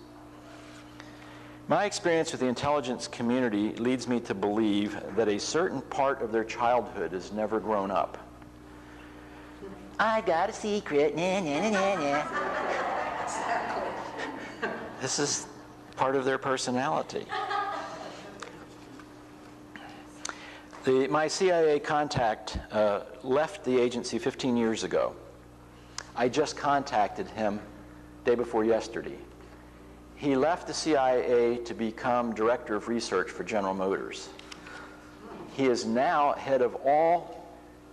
My experience with the intelligence community leads me to believe that a certain part of their childhood has never grown up. I got a secret, nah, nah, nah, nah. This is part of their personality. My CIA contact left the agency 15 years ago. I just contacted him day before yesterday. He left the CIA to become director of research for General Motors. He is now head of all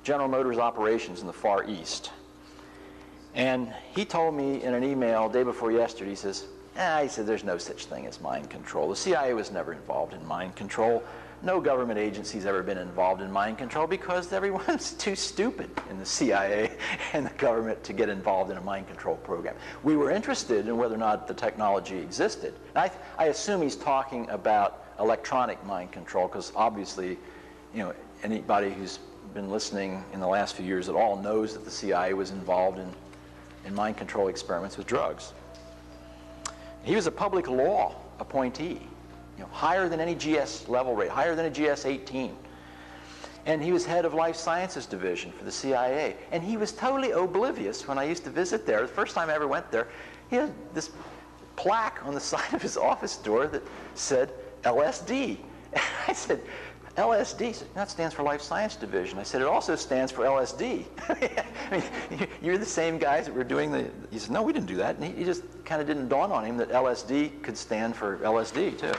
General Motors operations in the Far East. And he told me in an email day before yesterday, he said, there's no such thing as mind control. The CIA was never involved in mind control. no government agency's ever been involved in mind control because everyone's too stupid in the CIA and the government to get involved in a mind control program. We were interested in whether or not the technology existed. And I assume he's talking about electronic mind control because obviously, you know, anybody who's been listening in the last few years at all knows that the CIA was involved in mind control experiments with drugs. He was a public law appointee, you know, higher than any GS level rate, higher than a GS 18. And he was head of life sciences division for the CIA. And he was totally oblivious when I used to visit there. The first time I ever went there, he had this plaque on the side of his office door that said LSD. And I said, LSD? He said, that stands for Life Science Division. I said, it also stands for LSD. I mean, you're the same guys that were doing the... He said, no, we didn't do that. And he just kind of didn't dawn on him that LSD could stand for LSD, too.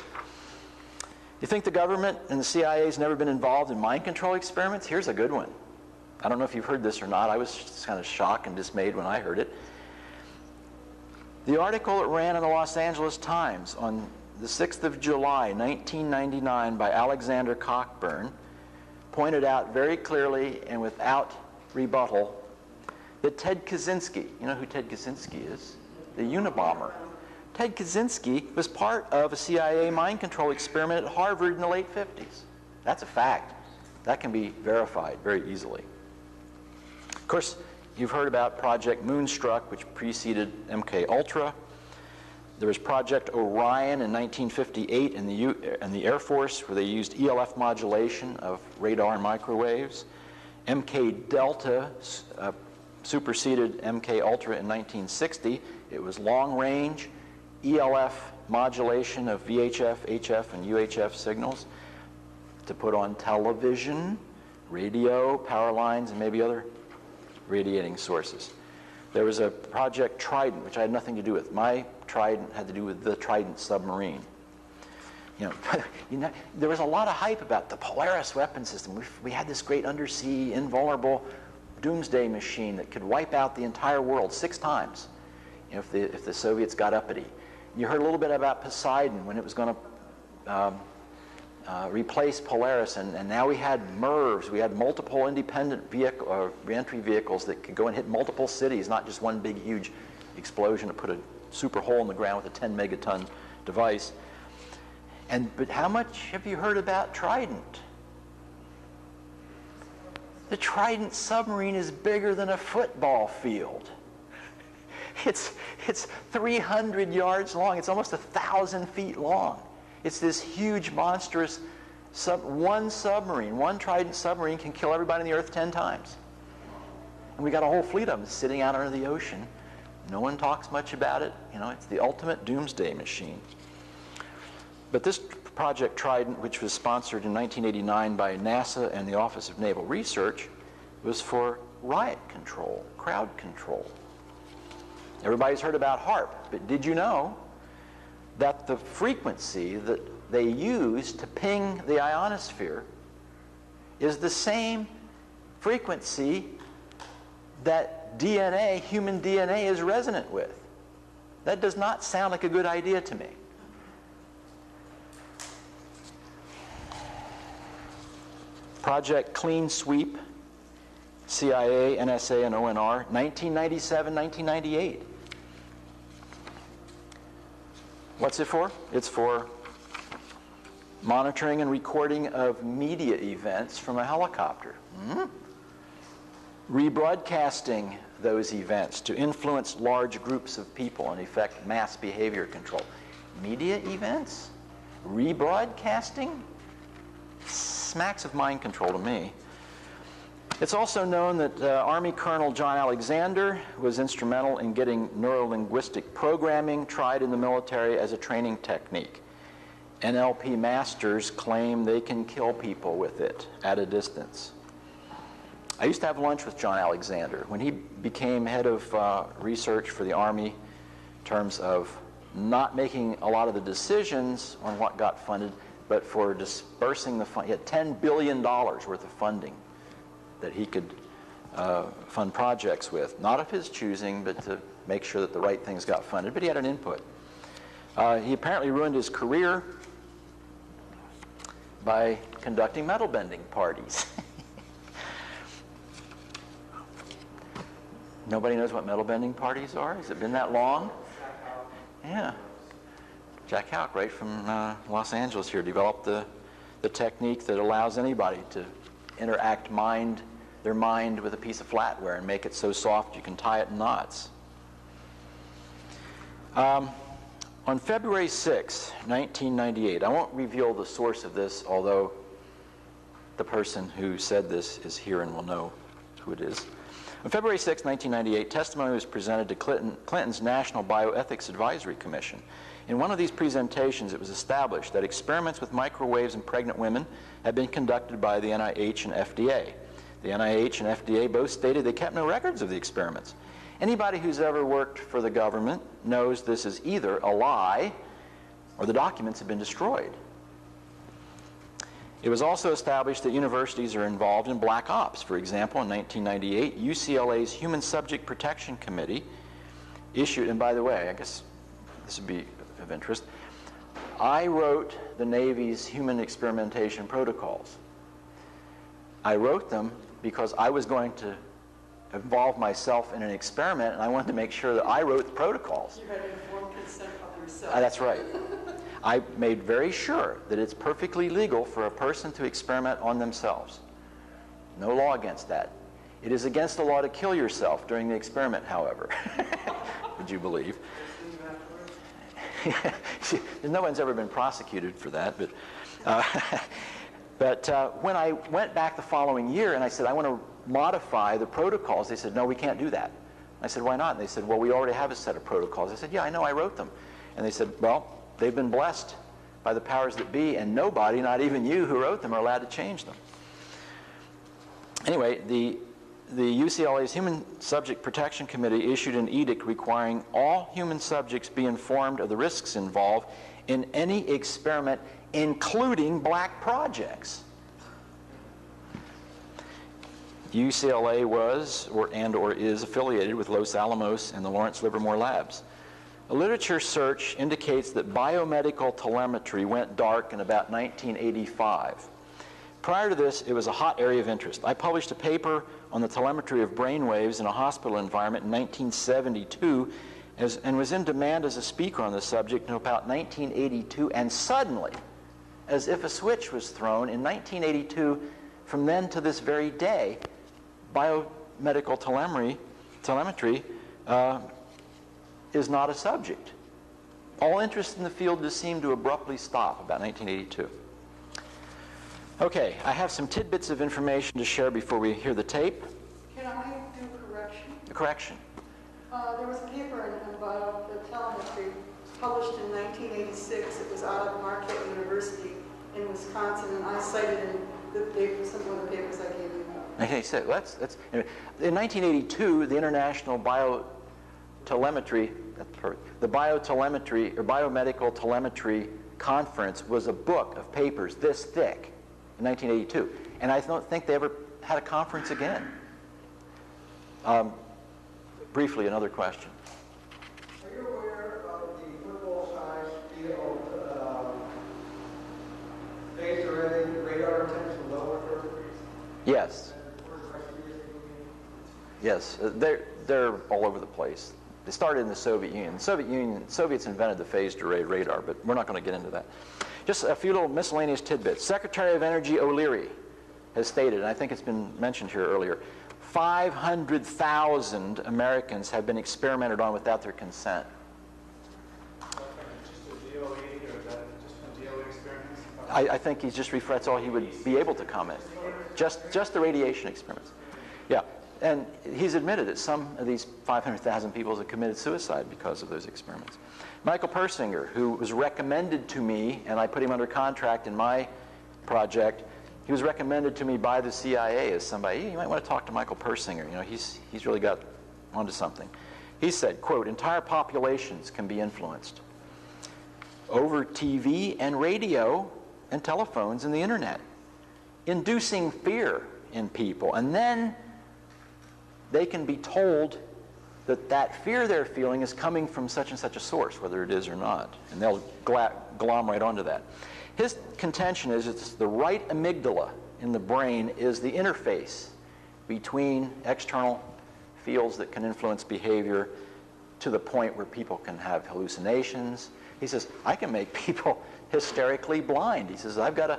You think the government and the CIA has never been involved in mind control experiments? Here's a good one. I don't know if you've heard this or not. I was just kind of shocked and dismayed when I heard it. The article that ran in the Los Angeles Times on the 6th of July, 1999, by Alexander Cockburn, pointed out very clearly and without rebuttal that Ted Kaczynski, you know who Ted Kaczynski is? The Unabomber. Ted Kaczynski was part of a CIA mind control experiment at Harvard in the late 50s. That's a fact. That can be verified very easily. Of course, you've heard about Project Moonstruck, which preceded MK Ultra. There was Project Orion in 1958 in the Air Force, where they used ELF modulation of radar and microwaves. MK Delta superseded MK Ultra in 1960. It was long-range ELF modulation of VHF, HF, and UHF signals to put on television, radio, power lines, and maybe other radiating sources. There was a Project Trident, which I had nothing to do with. My Trident had to do with the Trident submarine. You know, there was a lot of hype about the Polaris weapon system. We had this great undersea, invulnerable doomsday machine that could wipe out the entire world 6 times, you know, if the Soviets got uppity. You heard a little bit about Poseidon when it was going to replace Polaris, and now we had MIRVs. We had multiple independent reentry vehicles that could go and hit multiple cities, not just one big, huge explosion to put a super hole in the ground with a 10 megaton device. But how much have you heard about Trident? The Trident submarine is bigger than a football field. It's 300 yards long. It's almost 1,000 feet long. It's this huge, monstrous, one submarine, one Trident submarine can kill everybody on the Earth 10 times. And we got a whole fleet of them sitting out under the ocean. No one talks much about it. You know, it's the ultimate doomsday machine. But this Project Trident, which was sponsored in 1989 by NASA and the Office of Naval Research, was for riot control, crowd control. Everybody's heard about HAARP, but did you know that the frequency that they use to ping the ionosphere is the same frequency that DNA, human DNA, is resonant with? That does not sound like a good idea to me. Project Clean Sweep, CIA, NSA, and ONR, 1997, 1998. What's it for? It's for monitoring and recording of media events from a helicopter. Rebroadcasting those events to influence large groups of people and effect mass behavior control. Media events? Rebroadcasting? Smacks of mind control to me. It's also known that Army Colonel John Alexander was instrumental in getting neuro-linguistic programming tried in the military as a training technique. NLP masters claim they can kill people with it at a distance. I used to have lunch with John Alexander when he became head of research for the Army in terms of not making a lot of the decisions on what got funded, but for dispersing the fund. He had $10 billion worth of funding that he could fund projects with. Not of his choosing, but to make sure that the right things got funded. But he had an input. He apparently ruined his career by conducting metal bending parties. Nobody knows what metal bending parties are? Has it been that long? Yeah. Jack Houck, right from Los Angeles here, developed the technique that allows anybody to interact their mind with a piece of flatware and make it so soft you can tie it in knots. On February 6, 1998, I won't reveal the source of this, although the person who said this is here and will know who it is. On February 6, 1998, testimony was presented to Clinton's National Bioethics Advisory Commission. In one of these presentations, it was established that experiments with microwaves in pregnant women had been conducted by the NIH and FDA. The NIH and FDA both stated they kept no records of the experiments. Anybody who's ever worked for the government knows this is either a lie or the documents have been destroyed. It was also established that universities are involved in black ops. For example, in 1998, UCLA's Human Subject Protection Committee issued, and by the way, I guess this would be of interest, I wrote the Navy's human experimentation protocols. I wrote them because I was going to involve myself in an experiment, and I wanted to make sure that I wrote the protocols. You had informed consent of yourself. That's right. I made very sure that it's perfectly legal for a person to experiment on themselves. No law against that. It is against the law to kill yourself during the experiment, however. Would you believe? No one's ever been prosecuted for that, but when I went back the following year and I said, I want to modify the protocols, they said, no, we can't do that. I said, why not? And they said, well, we already have a set of protocols. I said, yeah, I know, I wrote them. And they said, well, they've been blessed by the powers that be, and nobody, not even you who wrote them, are allowed to change them. Anyway, the UCLA's Human Subject Protection Committee issued an edict requiring all human subjects be informed of the risks involved in any experiment, including black projects. UCLA was or is affiliated with Los Alamos and the Lawrence Livermore Labs. A literature search indicates that biomedical telemetry went dark in about 1985. Prior to this, it was a hot area of interest. I published a paper on the telemetry of brainwaves in a hospital environment in 1972 and was in demand as a speaker on the subject until about 1982, and suddenly, as if a switch was thrown, in 1982, from then to this very day, biomedical telemetry is not a subject. All interest in the field just seemed to abruptly stop about 1982. Okay, I have some tidbits of information to share before we hear the tape. Can I do correction? A correction. There was a paper about the telemetry published in 1986. It was out of Marquette University in Wisconsin, and I cited in the paper, some of the papers I gave you. Okay, so in 1982, the International Biotelemetry, the Biotelemetry or Biomedical Telemetry Conference was a book of papers this thick in 1982, and I don't think they ever had a conference again. Briefly, another question. Are you aware of the football-sized field phased array radar detection low Earth? Yes. Yes, they're all over the place. They started in the Soviet Union. The Soviets invented the phased array radar, but we're not going to get into that. Just a few little miscellaneous tidbits. Secretary of Energy O'Leary has stated, and I think it's been mentioned here earlier, 500,000 Americans have been experimented on without their consent. Just a DOE, or is that just from DOE experiments? I think he's just that's all he would be able to comment. Just the radiation experiments. Yeah, and he's admitted that some of these 500,000 people have committed suicide because of those experiments. Michael Persinger, who was recommended to me, and I put him under contract in my project, he was recommended to me by the CIA as somebody, you might want to talk to Michael Persinger, you know, he's really got onto something. He said, quote, entire populations can be influenced over TV and radio and telephones and the internet, inducing fear in people, and then they can be told that that fear they're feeling is coming from such and such a source, whether it is or not, and they'll glom right onto that. His contention is it's the right amygdala in the brain is the interface between external fields that can influence behavior to the point where people can have hallucinations. He says, I can make people hysterically blind. He says, I've got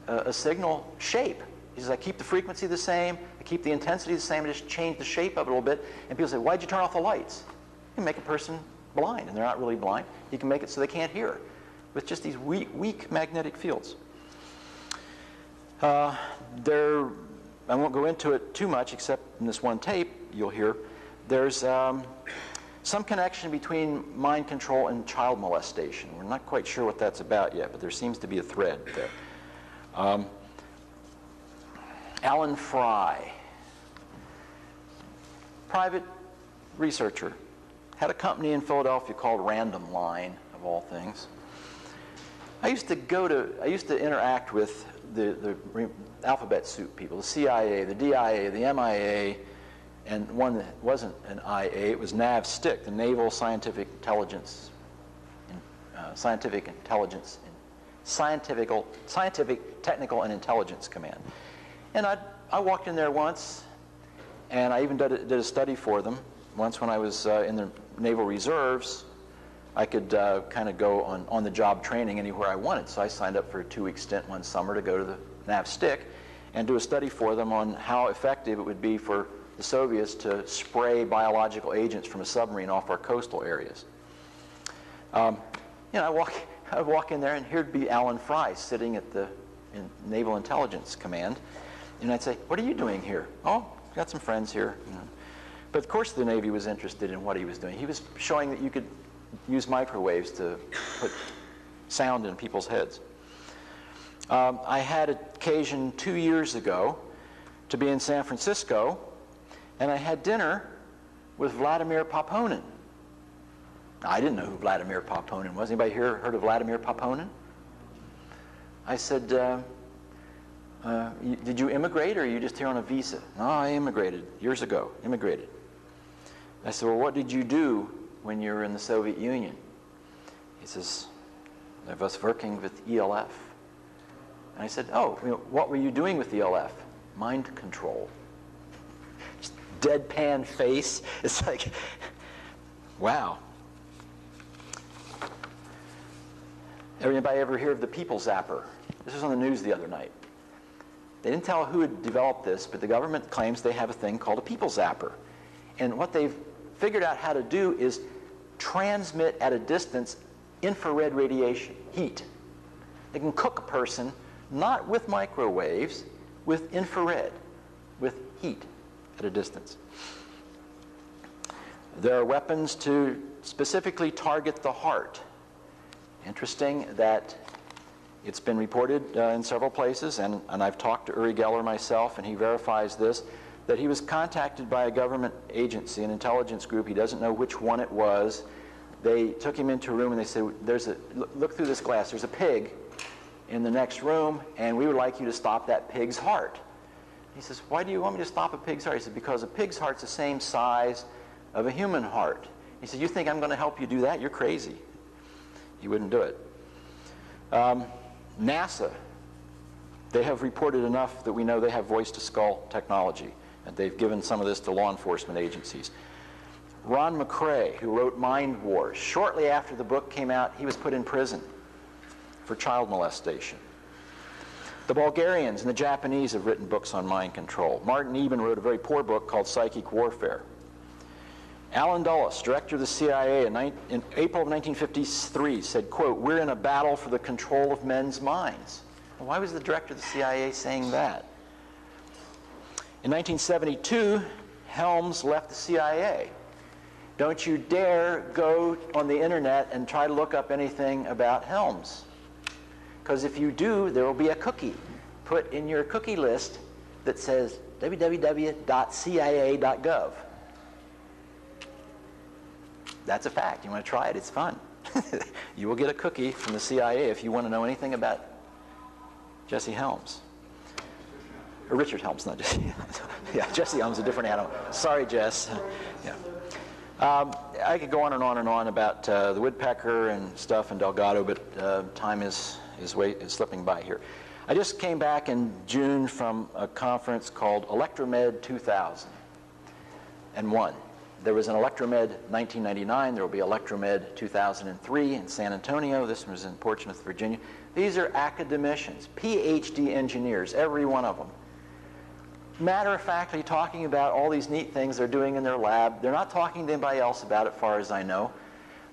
a signal shape. He says, I keep the frequency the same, I keep the intensity the same, I just change the shape of it a little bit. And people say, why'd you turn off the lights? You can make a person blind, and they're not really blind. You can make it so they can't hear with just these weak magnetic fields. I won't go into it too much, except in this one tape you'll hear. There's some connection between mind control and child molestation. We're not quite sure what that's about yet, but there seems to be a thread there. Alan Fry, private researcher, had a company in Philadelphia called Random Line, of all things. I used to interact with the alphabet soup people, the CIA, the DIA, the MIA, and one that wasn't an IA, it was NAVSTIC, the Naval Scientific Technical and Intelligence Command. And I walked in there once, and I even did a study for them. Once when I was in the Naval Reserves, I could kind of go on the job training anywhere I wanted. So I signed up for a 2-week stint one summer to go to the NAVSTIC and do a study for them on how effective it would be for the Soviets to spray biological agents from a submarine off our coastal areas. I'd walk in there, and here'd be Alan Fry sitting at the Naval Intelligence Command, and I'd say, "What are you doing here?" "Oh, got some friends here." But of course the Navy was interested in what he was doing. He was showing that you could use microwaves to put sound in people's heads. I had occasion 2 years ago to be in San Francisco, and I had dinner with Vladimir Paponin. I didn't know who Vladimir Paponin was. Anybody here heard of Vladimir Paponin? I said, did you immigrate, or are you just here on a visa? No, I immigrated years ago, I said, well, what did you do when you were in the Soviet Union? He says, I was working with ELF. And I said, oh, what were you doing with ELF? Mind control. Just deadpan face. It's like, wow. Anybody ever hear of the People Zapper? This was on the news the other night. They didn't tell who had developed this, but the government claims they have a thing called a People Zapper. And what they've figured out how to do is transmit at a distance infrared radiation, heat. They can cook a person not with microwaves, with infrared, with heat at a distance. There are weapons to specifically target the heart. Interesting that it's been reported in several places, and I've talked to Uri Geller myself, and he verifies this, that he was contacted by a government agency, an intelligence group. He doesn't know which one it was. They took him into a room and they said, look through this glass, there's a pig in the next room, and we would like you to stop that pig's heart. He says, why do you want me to stop a pig's heart? He said, because a pig's heart's the same size of a human heart. He said, you think I'm going to help you do that? You're crazy. He wouldn't do it. NASA, they have reported enough that we know they have voice-to-skull technology, and they've given some of this to law enforcement agencies. Ron McCrae, who wrote Mind Wars, shortly after the book came out, he was put in prison for child molestation. The Bulgarians and the Japanese have written books on mind control. Martin Eben wrote a very poor book called Psychic Warfare. Alan Dulles, director of the CIA, in April of 1953 said, quote, we're in a battle for the control of men's minds. Well, why was the director of the CIA saying that? In 1972, Helms left the CIA. Don't you dare go on the internet and try to look up anything about Helms. Because if you do, there will be a cookie put in your cookie list that says www.cia.gov. That's a fact. You want to try it? It's fun. You will get a cookie from the CIA if you want to know anything about Jesse Helms. Or Richard Helms, not Jesse Helms. Yeah, Jesse Helms is a different animal. Sorry, Jess. Yeah. I could go on and on and on about the woodpecker and stuff and Delgado, but time is is slipping by here. I just came back in June from a conference called Electromed 2001. There was an Electromed 1999. There will be Electromed 2003 in San Antonio. This was in Portsmouth, Virginia. These are academicians, PhD engineers, every one of them. Matter of factly talking about all these neat things they're doing in their lab. They're not talking to anybody else about it, as far as I know,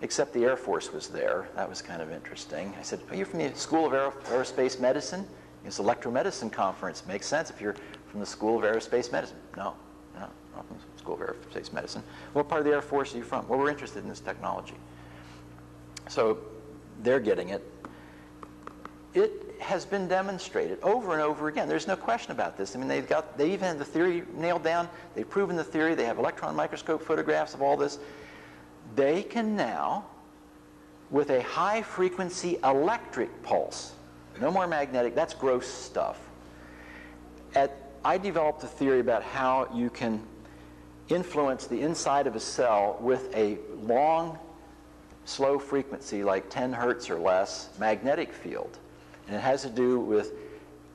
except the Air Force was there. That was kind of interesting. I said, are you from the School of Aerospace Medicine? It's an electromedicine conference. Makes sense if you're from the School of Aerospace Medicine. No, not from the School of Aerospace Medicine. What part of the Air Force are you from? Well, we're interested in this technology. So they're getting it. It has been demonstrated over and over again. There's no question about this. I mean, they even have the theory nailed down. They've proven the theory. They have electron microscope photographs of all this. They can now, with a high-frequency electric pulse, no more magnetic, that's gross stuff. I developed a theory about how you can influence the inside of a cell with a long, slow frequency, like 10 hertz or less, magnetic field. And it has to do with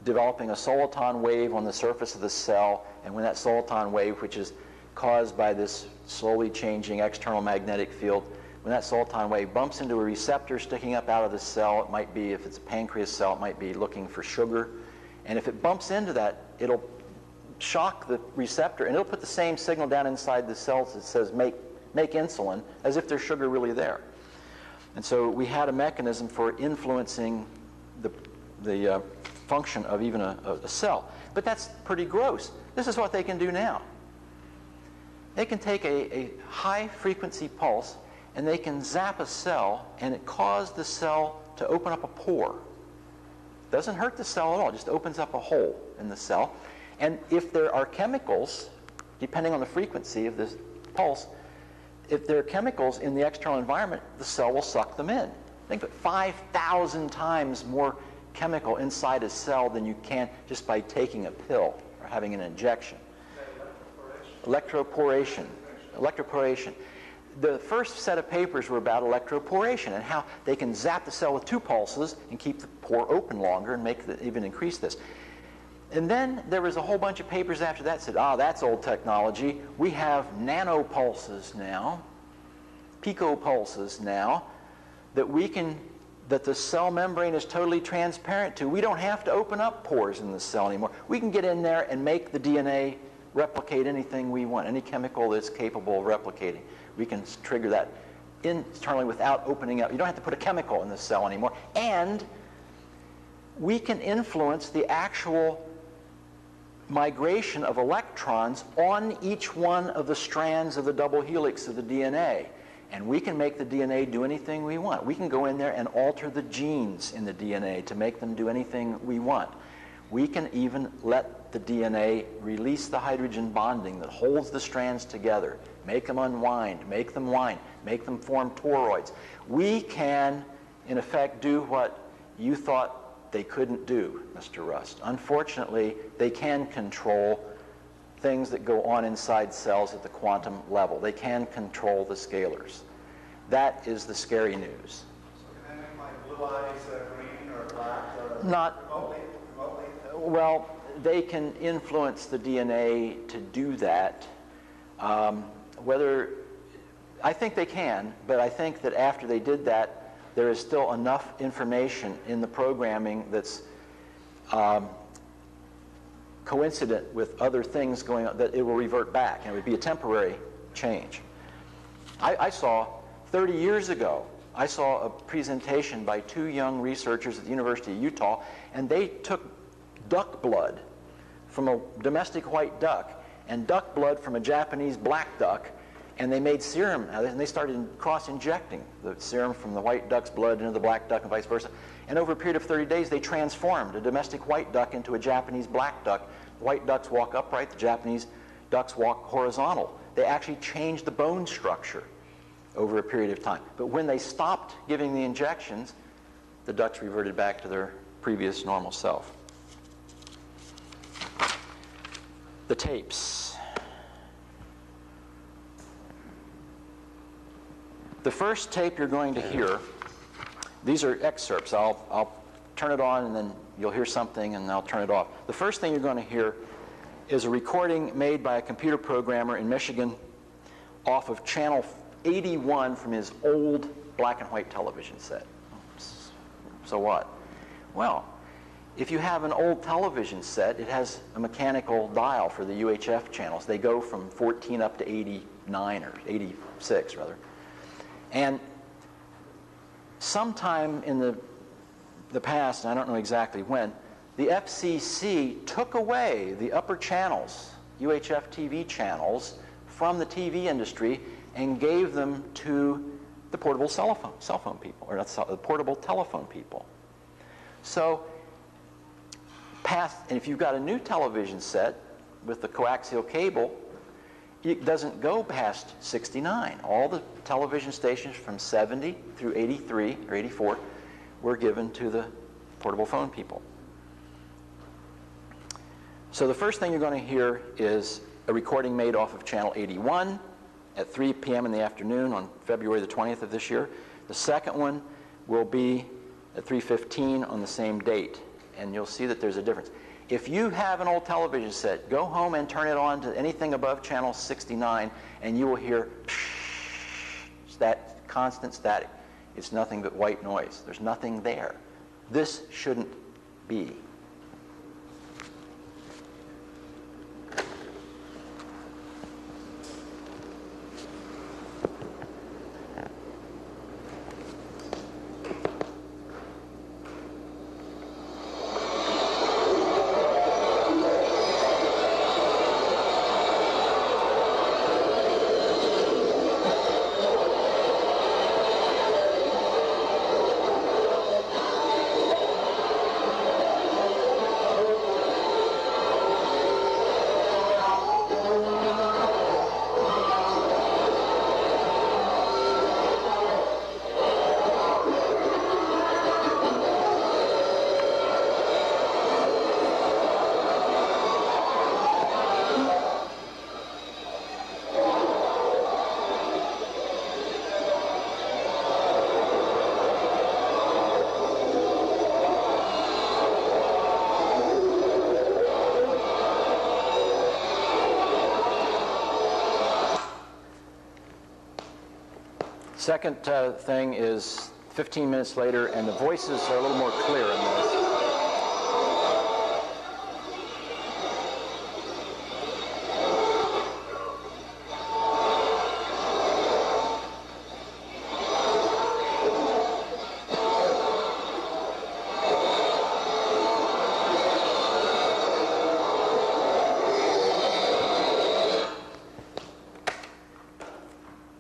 developing a soliton wave on the surface of the cell, and when that soliton wave, which is caused by this slowly changing external magnetic field, when that soliton wave bumps into a receptor sticking up out of the cell, it might be, if it's a pancreas cell, it might be looking for sugar. And if it bumps into that, it'll shock the receptor, and it'll put the same signal down inside the cells that says make insulin, as if there's sugar really there. And so we had a mechanism for influencing the function of even a cell. But that's pretty gross. This is what they can do now. They can take a high-frequency pulse, and they can zap a cell, and it causes the cell to open up a pore. Doesn't hurt the cell at all, just opens up a hole in the cell. And if there are chemicals, depending on the frequency of this pulse, if there are chemicals in the external environment, the cell will suck them in. Think of it, 5,000 times more chemical inside a cell than you can just by taking a pill or having an injection. Electroporation. Electroporation. The first set of papers were about electroporation and how they can zap the cell with 2 pulses and keep the pore open longer and even increase this. And then there was a whole bunch of papers after that that said, that's old technology. We have nanopulses now, picopulses now, that the cell membrane is totally transparent to. We don't have to open up pores in the cell anymore. We can get in there and make the DNA replicate anything we want, any chemical that's capable of replicating. We can trigger that internally without opening up. You don't have to put a chemical in the cell anymore. And we can influence the actual migration of electrons on each one of the strands of the double helix of the DNA. And we can make the DNA do anything we want. We can go in there and alter the genes in the DNA to make them do anything we want. We can even let the DNA release the hydrogen bonding that holds the strands together, make them unwind, make them wind, make them form toroids. We can, in effect, do what you thought they couldn't do, Mr. Rust. Unfortunately, they can control things that go on inside cells at the quantum level. They can control the scalars. That is the scary news. So can they make my blue eyes green or black or Not remotely? well. They can influence the DNA to do that. Whether I think they can, but I think that after they did that, there is still enough information in the programming that's coincident with other things going on that it will revert back, and it would be a temporary change. I saw 30 years ago, I saw a presentation by 2 young researchers at the University of Utah, and they took duck blood from a domestic white duck and duck blood from a Japanese black duck, and they made serum, and they started cross-injecting the serum from the white duck's blood into the black duck and vice versa. And over a period of 30 days, they transformed a domestic white duck into a Japanese black duck. The white ducks walk upright, the Japanese ducks walk horizontal. They actually changed the bone structure over a period of time. But when they stopped giving the injections, the ducks reverted back to their previous normal self. The tapes. The first tape you're going to hear, these are excerpts. I'll turn it on, and then you'll hear something, and I'll turn it off. The first thing you're going to hear is a recording made by a computer programmer in Michigan off of channel 81 from his old black and white television set. So what? Well, if you have an old television set, it has a mechanical dial for the UHF channels. They go from 14 up to 89 or 86 rather. And sometime in the past, and I don't know exactly when, the FCC took away the upper channels, UHF TV channels, from the TV industry and gave them to the portable cell phone people, or not the portable telephone people. So, and if you've got a new television set with the coaxial cable, it doesn't go past 69. All the television stations from 70 through 83 or 84 were given to the portable phone people. So the first thing you're going to hear is a recording made off of channel 81 at 3 p.m. in the afternoon on February the 20th of this year. The second one will be at 3:15 on the same date, and you'll see that there's a difference. If you have an old television set, go home and turn it on to anything above channel 69, and you will hear that constant static. It's nothing but white noise. There's nothing there. This shouldn't be. Second thing is 15 minutes later, and the voices are a little more clear in this.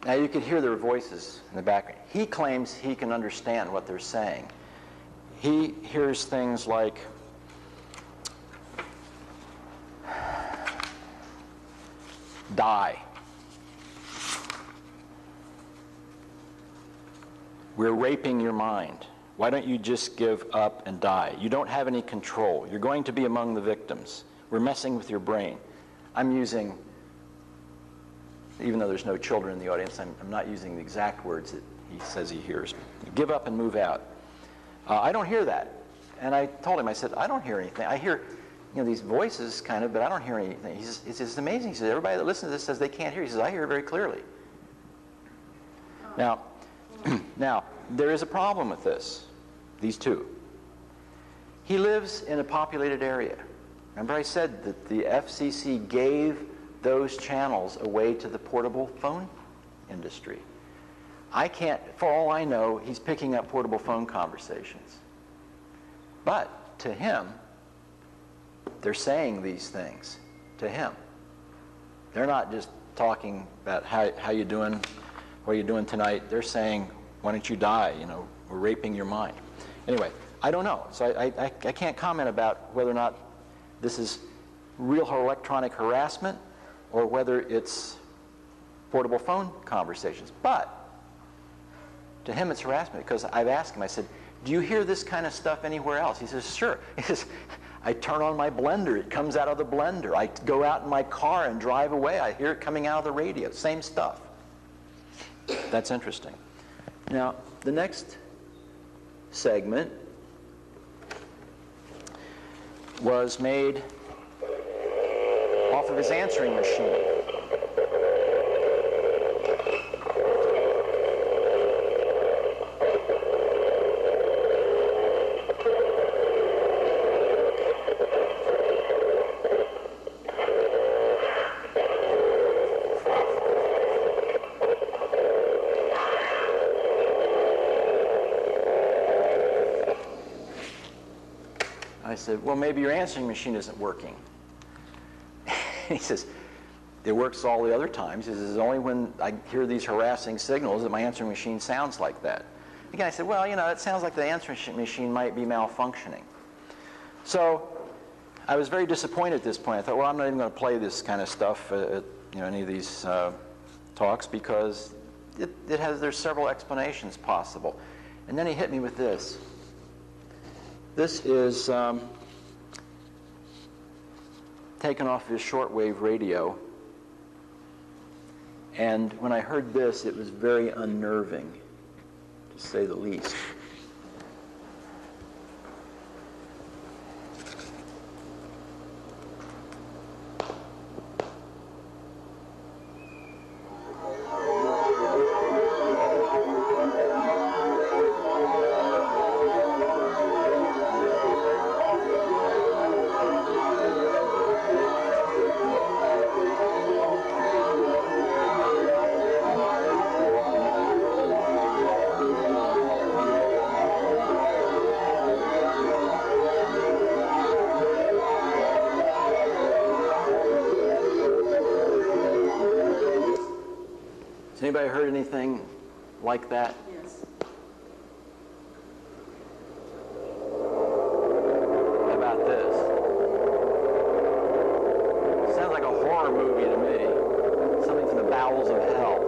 Now you can hear their voices in the background. He claims he can understand what they're saying. He hears things like, die. We're raping your mind. Why don't you just give up and die? You don't have any control. You're going to be among the victims. We're messing with your brain. I'm using, even though there's no children in the audience, I'm not using the exact words that he says he hears. Give up and move out. I don't hear that. And I told him, I said, I don't hear anything. I hear, these voices kind of, but I don't hear anything. He says, it's amazing. He says, everybody that listens to this says they can't hear. He says, I hear it very clearly. Now, there is a problem with this, these two. He lives in a populated area. Remember I said that the FCC gave those channels away to the portable phone industry. I can't, for all I know, he's picking up portable phone conversations. But to him, they're saying these things to him. They're not just talking about how you doing, what are you doing tonight. They're saying, why don't you die? We're raping your mind. Anyway, I don't know. So I can't comment about whether or not this is real electronic harassment or whether it's portable phone conversations. But to him it's harassment, because I've asked him, I said, do you hear this kind of stuff anywhere else? He says, sure. He says, I turn on my blender, it comes out of the blender. I go out in my car and drive away, I hear it coming out of the radio. Same stuff. That's interesting. Now, the next segment was made off of his answering machine. I said, well, maybe your answering machine isn't working. He says, it works all the other times. He says, it's only when I hear these harassing signals that my answering machine sounds like that. Again, I said, well, you know, it sounds like the answering machine might be malfunctioning. So I was very disappointed at this point. I thought, well, I'm not even going to play this kind of stuff at any of these talks because there's several explanations possible. And then he hit me with this. This is taken off his shortwave radio. And when I heard this, it was very unnerving, to say the least. Has anybody heard anything like that? Yes. How about this? Sounds like a horror movie to me. Something from the bowels of hell.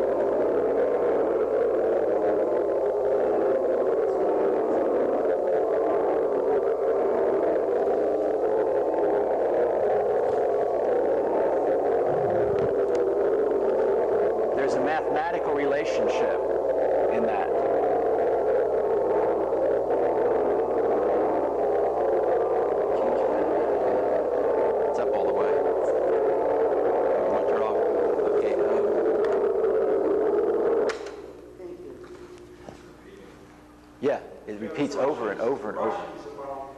There's a mathematical relationship in that. It's up all the way. Want your off? Okay. Thank you. Yeah, it repeats over and over and over. About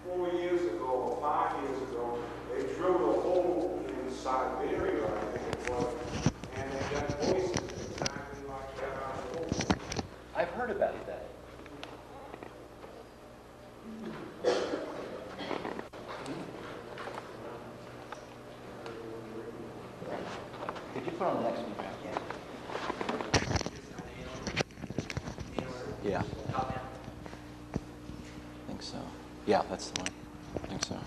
4 years ago or 5 years ago, they drilled a hole in Siberia, I think it was, and they got voices exactly like that out of the hole. I've heard about that. Could you put on the next one? Yeah. I think so. Yeah, that's the one. I think so.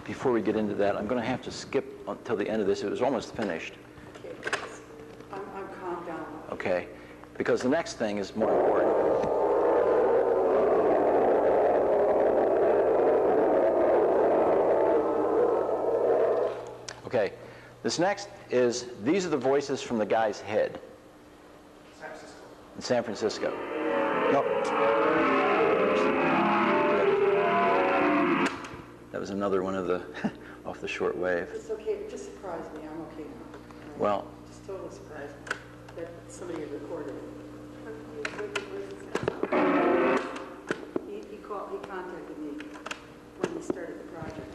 Before we get into that, I'm going to have to skip until the end of this. It was almost finished. Okay. I'm calmed down. Okay, because the next thing is more important. Okay, this next is, these are the voices from the guy's head. San Francisco. In San Francisco. Nope. That was another one of the off the short wave. It's okay. It just surprised me. I'm okay now. Well, Just totally surprised me that somebody had recorded it. He contacted me when he started the project.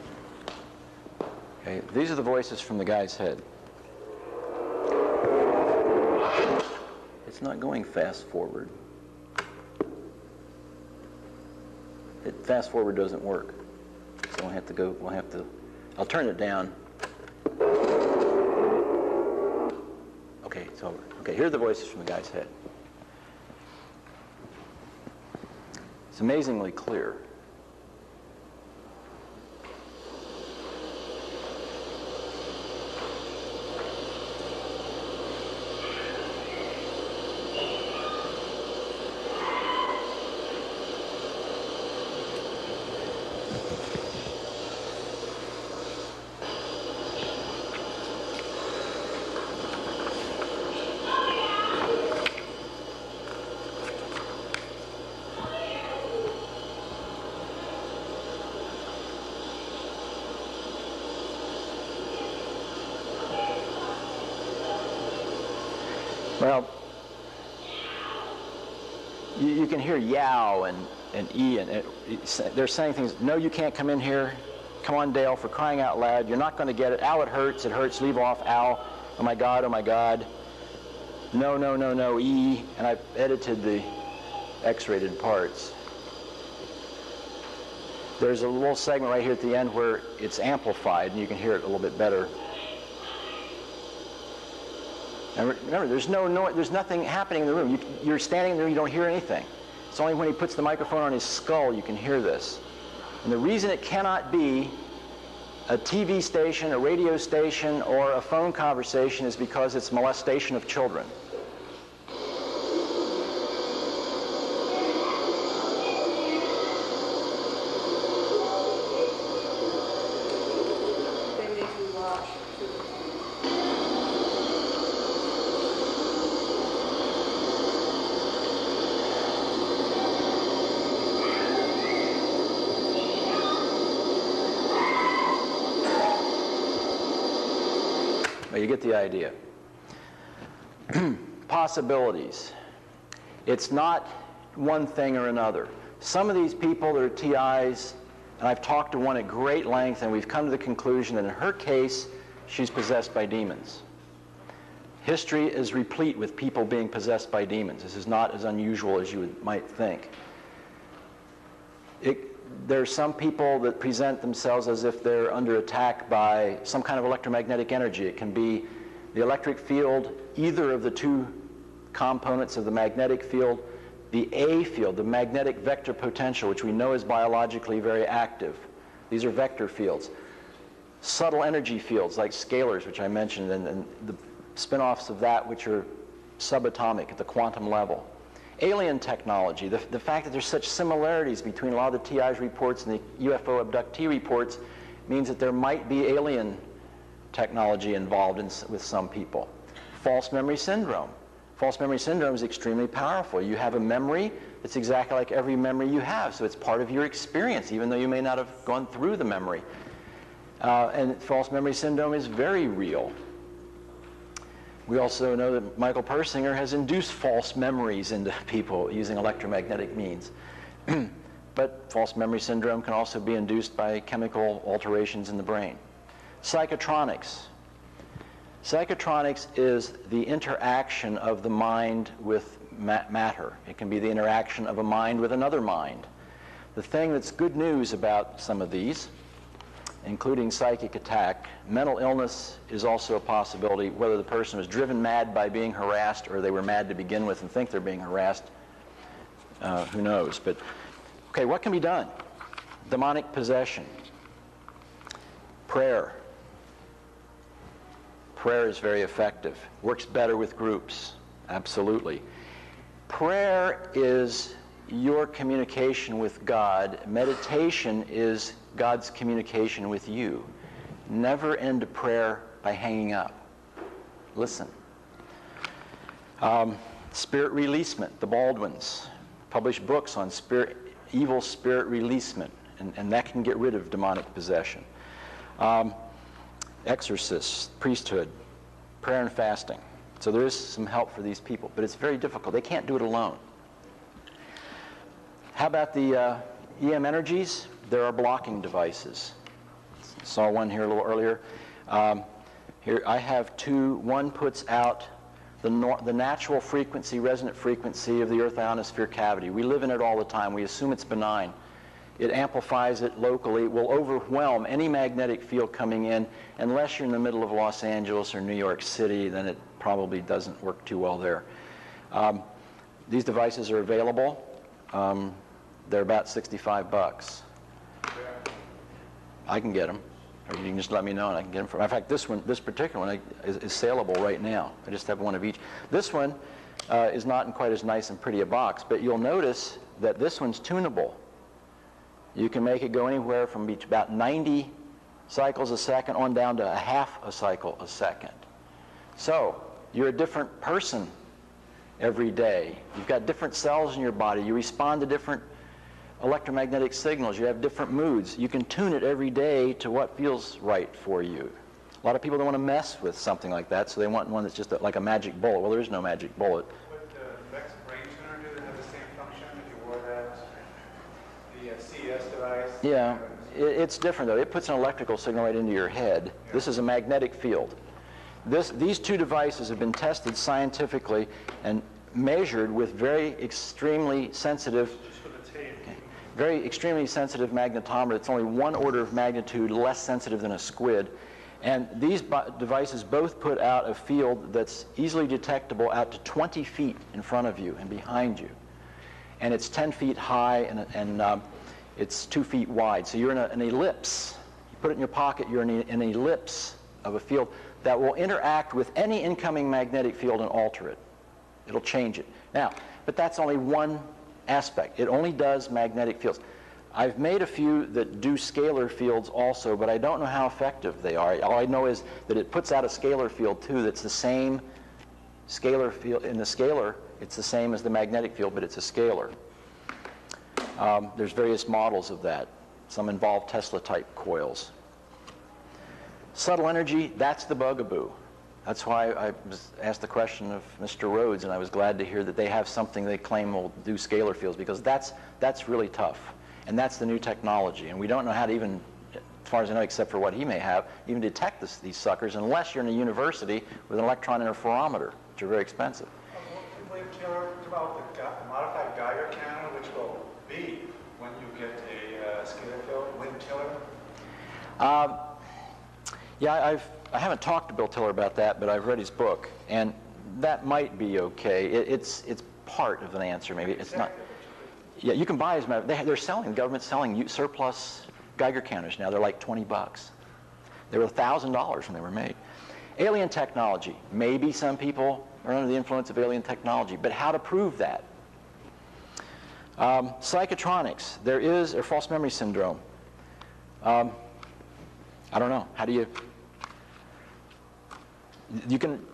okay, these are the voices from the guy's head. It's not going fast forward. Fast forward doesn't work. So I'll turn it down. Okay, it's over. Okay, here are the voices from the guy's head. It's amazingly clear. Well, you can hear yow and E, and they're saying things, no, you can't come in here. Come on, Dale, for crying out loud. You're not going to get it. Ow, it hurts, leave off, ow. Oh my God, oh my God. No, no, no, no, E. And I've edited the X-rated parts. There's a little segment right here at the end where it's amplified, and you can hear it a little bit better. And remember, there's nothing happening in the room. You're standing in the room, you don't hear anything. It's only when he puts the microphone on his skull you can hear this. And the reason it cannot be a TV station, a radio station, or a phone conversation is because it's molestation of children. You get the idea. Possibilities. It's not one thing or another. Some of these people that are TIs, and I've talked to one at great length, and we've come to the conclusion that in her case, she's possessed by demons. History is replete with people being possessed by demons. This is not as unusual as you might think. There are some people that present themselves as if they're under attack by some kind of electromagnetic energy. It can be the electric field, either of the two components of the magnetic field, the A field, the magnetic vector potential, which we know is biologically very active. These are vector fields. Subtle energy fields like scalars, which I mentioned, and the spin-offs of that, which are subatomic at the quantum level. Alien technology, the fact that there's such similarities between a lot of the TI's reports and the UFO abductee reports means that there might be alien technology involved with some people. False memory syndrome. False memory syndrome is extremely powerful. You have a memory that's exactly like every memory you have, so it's part of your experience, even though you may not have gone through the memory. And false memory syndrome is very real. We also know that Michael Persinger has induced false memories into people using electromagnetic means. But false memory syndrome can also be induced by chemical alterations in the brain. Psychotronics. Psychotronics is the interaction of the mind with matter. It can be the interaction of a mind with another mind. The thing that's good news about some of these, including psychic attack, mental illness is also a possibility, whether the person was driven mad by being harassed or they were mad to begin with and think they're being harassed. Who knows? But, okay, what can be done? Demonic possession. Prayer. Prayer is very effective. Works better with groups. Absolutely. Prayer is your communication with God. Meditation is God's communication with you. Never end a prayer by hanging up. Listen. Spirit releasement, the Baldwins published books on evil spirit releasement, and that can get rid of demonic possession. Exorcists, priesthood, prayer and fasting. So there is some help for these people, but it's very difficult. They can't do it alone. How about the EM energies? There are blocking devices. Saw one here a little earlier. Here I have two. One puts out the natural frequency, resonant frequency of the Earth ionosphere cavity. We live in it all the time. We assume it's benign. It amplifies it locally. It will overwhelm any magnetic field coming in. Unless you're in the middle of Los Angeles or New York City, then it probably doesn't work too well there. These devices are available. They're about $65. I can get them. Or you can just let me know and I can get them. In fact, this particular one is saleable right now. I just have one of each. This one is not in quite as nice and pretty a box, but you'll notice that this one's tunable. You can make it go anywhere from about 90 cycles a second on down to a half a cycle a second. So you're a different person every day. You've got different cells in your body. You respond to different electromagnetic signals. You have different moods. You can tune it every day to what feels right for you. A lot of people don't want to mess with something like that, so they want one that's just like a magic bullet. Well, there is no magic bullet. Would the Vex brain tuner do that have the same function if you wore that? The CES device? Yeah, it's different though. It puts an electrical signal right into your head. Yeah. This is a magnetic field. These two devices have been tested scientifically and measured with very extremely sensitive magnetometer. It's only 1 order of magnitude less sensitive than a squid. And these devices both put out a field that's easily detectable out to 20 feet in front of you and behind you. And it's 10 feet high and it's 2 feet wide. So you're in an ellipse. You put it in your pocket, you're in an ellipse of a field that will interact with any incoming magnetic field and alter it. It'll change it. Now, but that's only one aspect. It only does magnetic fields. I've made a few that do scalar fields also, but I don't know how effective they are. All I know is that it puts out a scalar field too that's the same scalar field. In the scalar, it's the same as the magnetic field, but it's a scalar. There's various models of that. Some involve Tesla-type coils. Subtle energy, that's the bugaboo. That's why I was asked the question of Mr. Rhodes, and I was glad to hear that they have something they claim will do scalar fields, because that's really tough. And that's the new technology. And we don't know how to even, as far as I know, except for what he may have, even detect these suckers unless you're in a university with an electron interferometer, which are very expensive. William Taylor about the modified Geiger cannon, which will be when you get a scalar field. William Taylor? Yeah, I haven't talked to Bill Tiller about that, but I've read his book, and that might be okay. It's part of an answer, maybe. It's not. Yeah, you can buy as they're selling. The government's selling surplus Geiger counters now. They're like $20. They were $1,000 when they were made. Alien technology. Maybe some people are under the influence of alien technology, but how to prove that? Psychotronics. There is a false memory syndrome. I don't know. How do you can,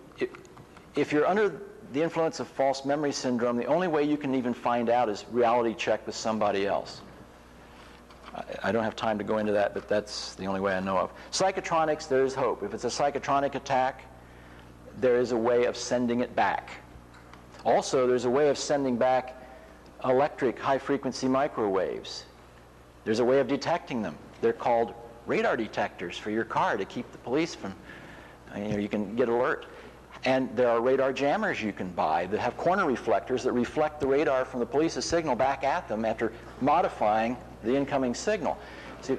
if you're under the influence of false memory syndrome, the only way you can even find out is reality check with somebody else. I don't have time to go into that, but that's the only way I know of. Psychotronics, there is hope. If it's a psychotronic attack, there is a way of sending it back. Also, there's a way of sending back electric high-frequency microwaves. There's a way of detecting them. They're called radar detectors for your car to keep the police from, you can get alert. And there are radar jammers you can buy that have corner reflectors that reflect the radar from the police's signal back at them after modifying the incoming signal. See,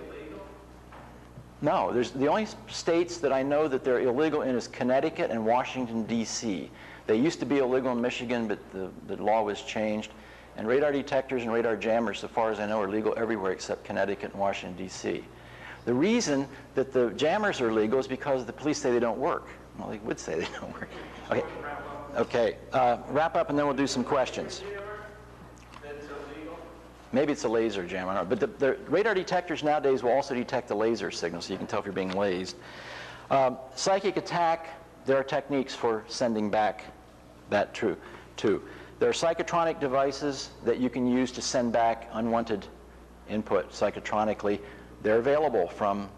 no, there's the only states that I know that they're illegal in is Connecticut and Washington, D.C. They used to be illegal in Michigan, but the law was changed. And radar detectors and radar jammers, so far as I know, are legal everywhere except Connecticut and Washington, D.C. The reason that the jammers are legal is because the police say they don't work. Well, they would say they don't work. Okay, okay. Wrap up, and then we'll do some questions. Maybe it's a laser jammer, I don't know. But the radar detectors nowadays will also detect the laser signal, so you can tell if you're being lased. Psychic attack, there are techniques for sending back that too. There are psychotronic devices that you can use to send back unwanted input psychotronically. They're available from,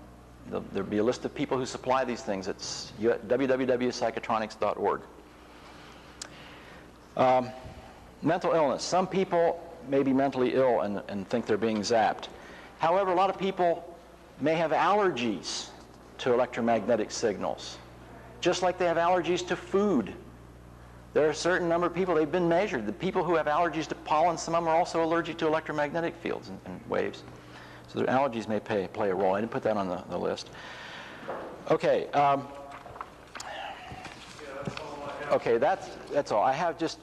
there'll be a list of people who supply these things. It's www.psychotronics.org. Mental illness. Some people may be mentally ill and think they're being zapped. However, a lot of people may have allergies to electromagnetic signals, just like they have allergies to food. There are a certain number of people, they've been measured. The people who have allergies to pollen, some of them are also allergic to electromagnetic fields and waves. So their allergies may play a role. I didn't put that on the list. Okay. Okay, that's all. I have just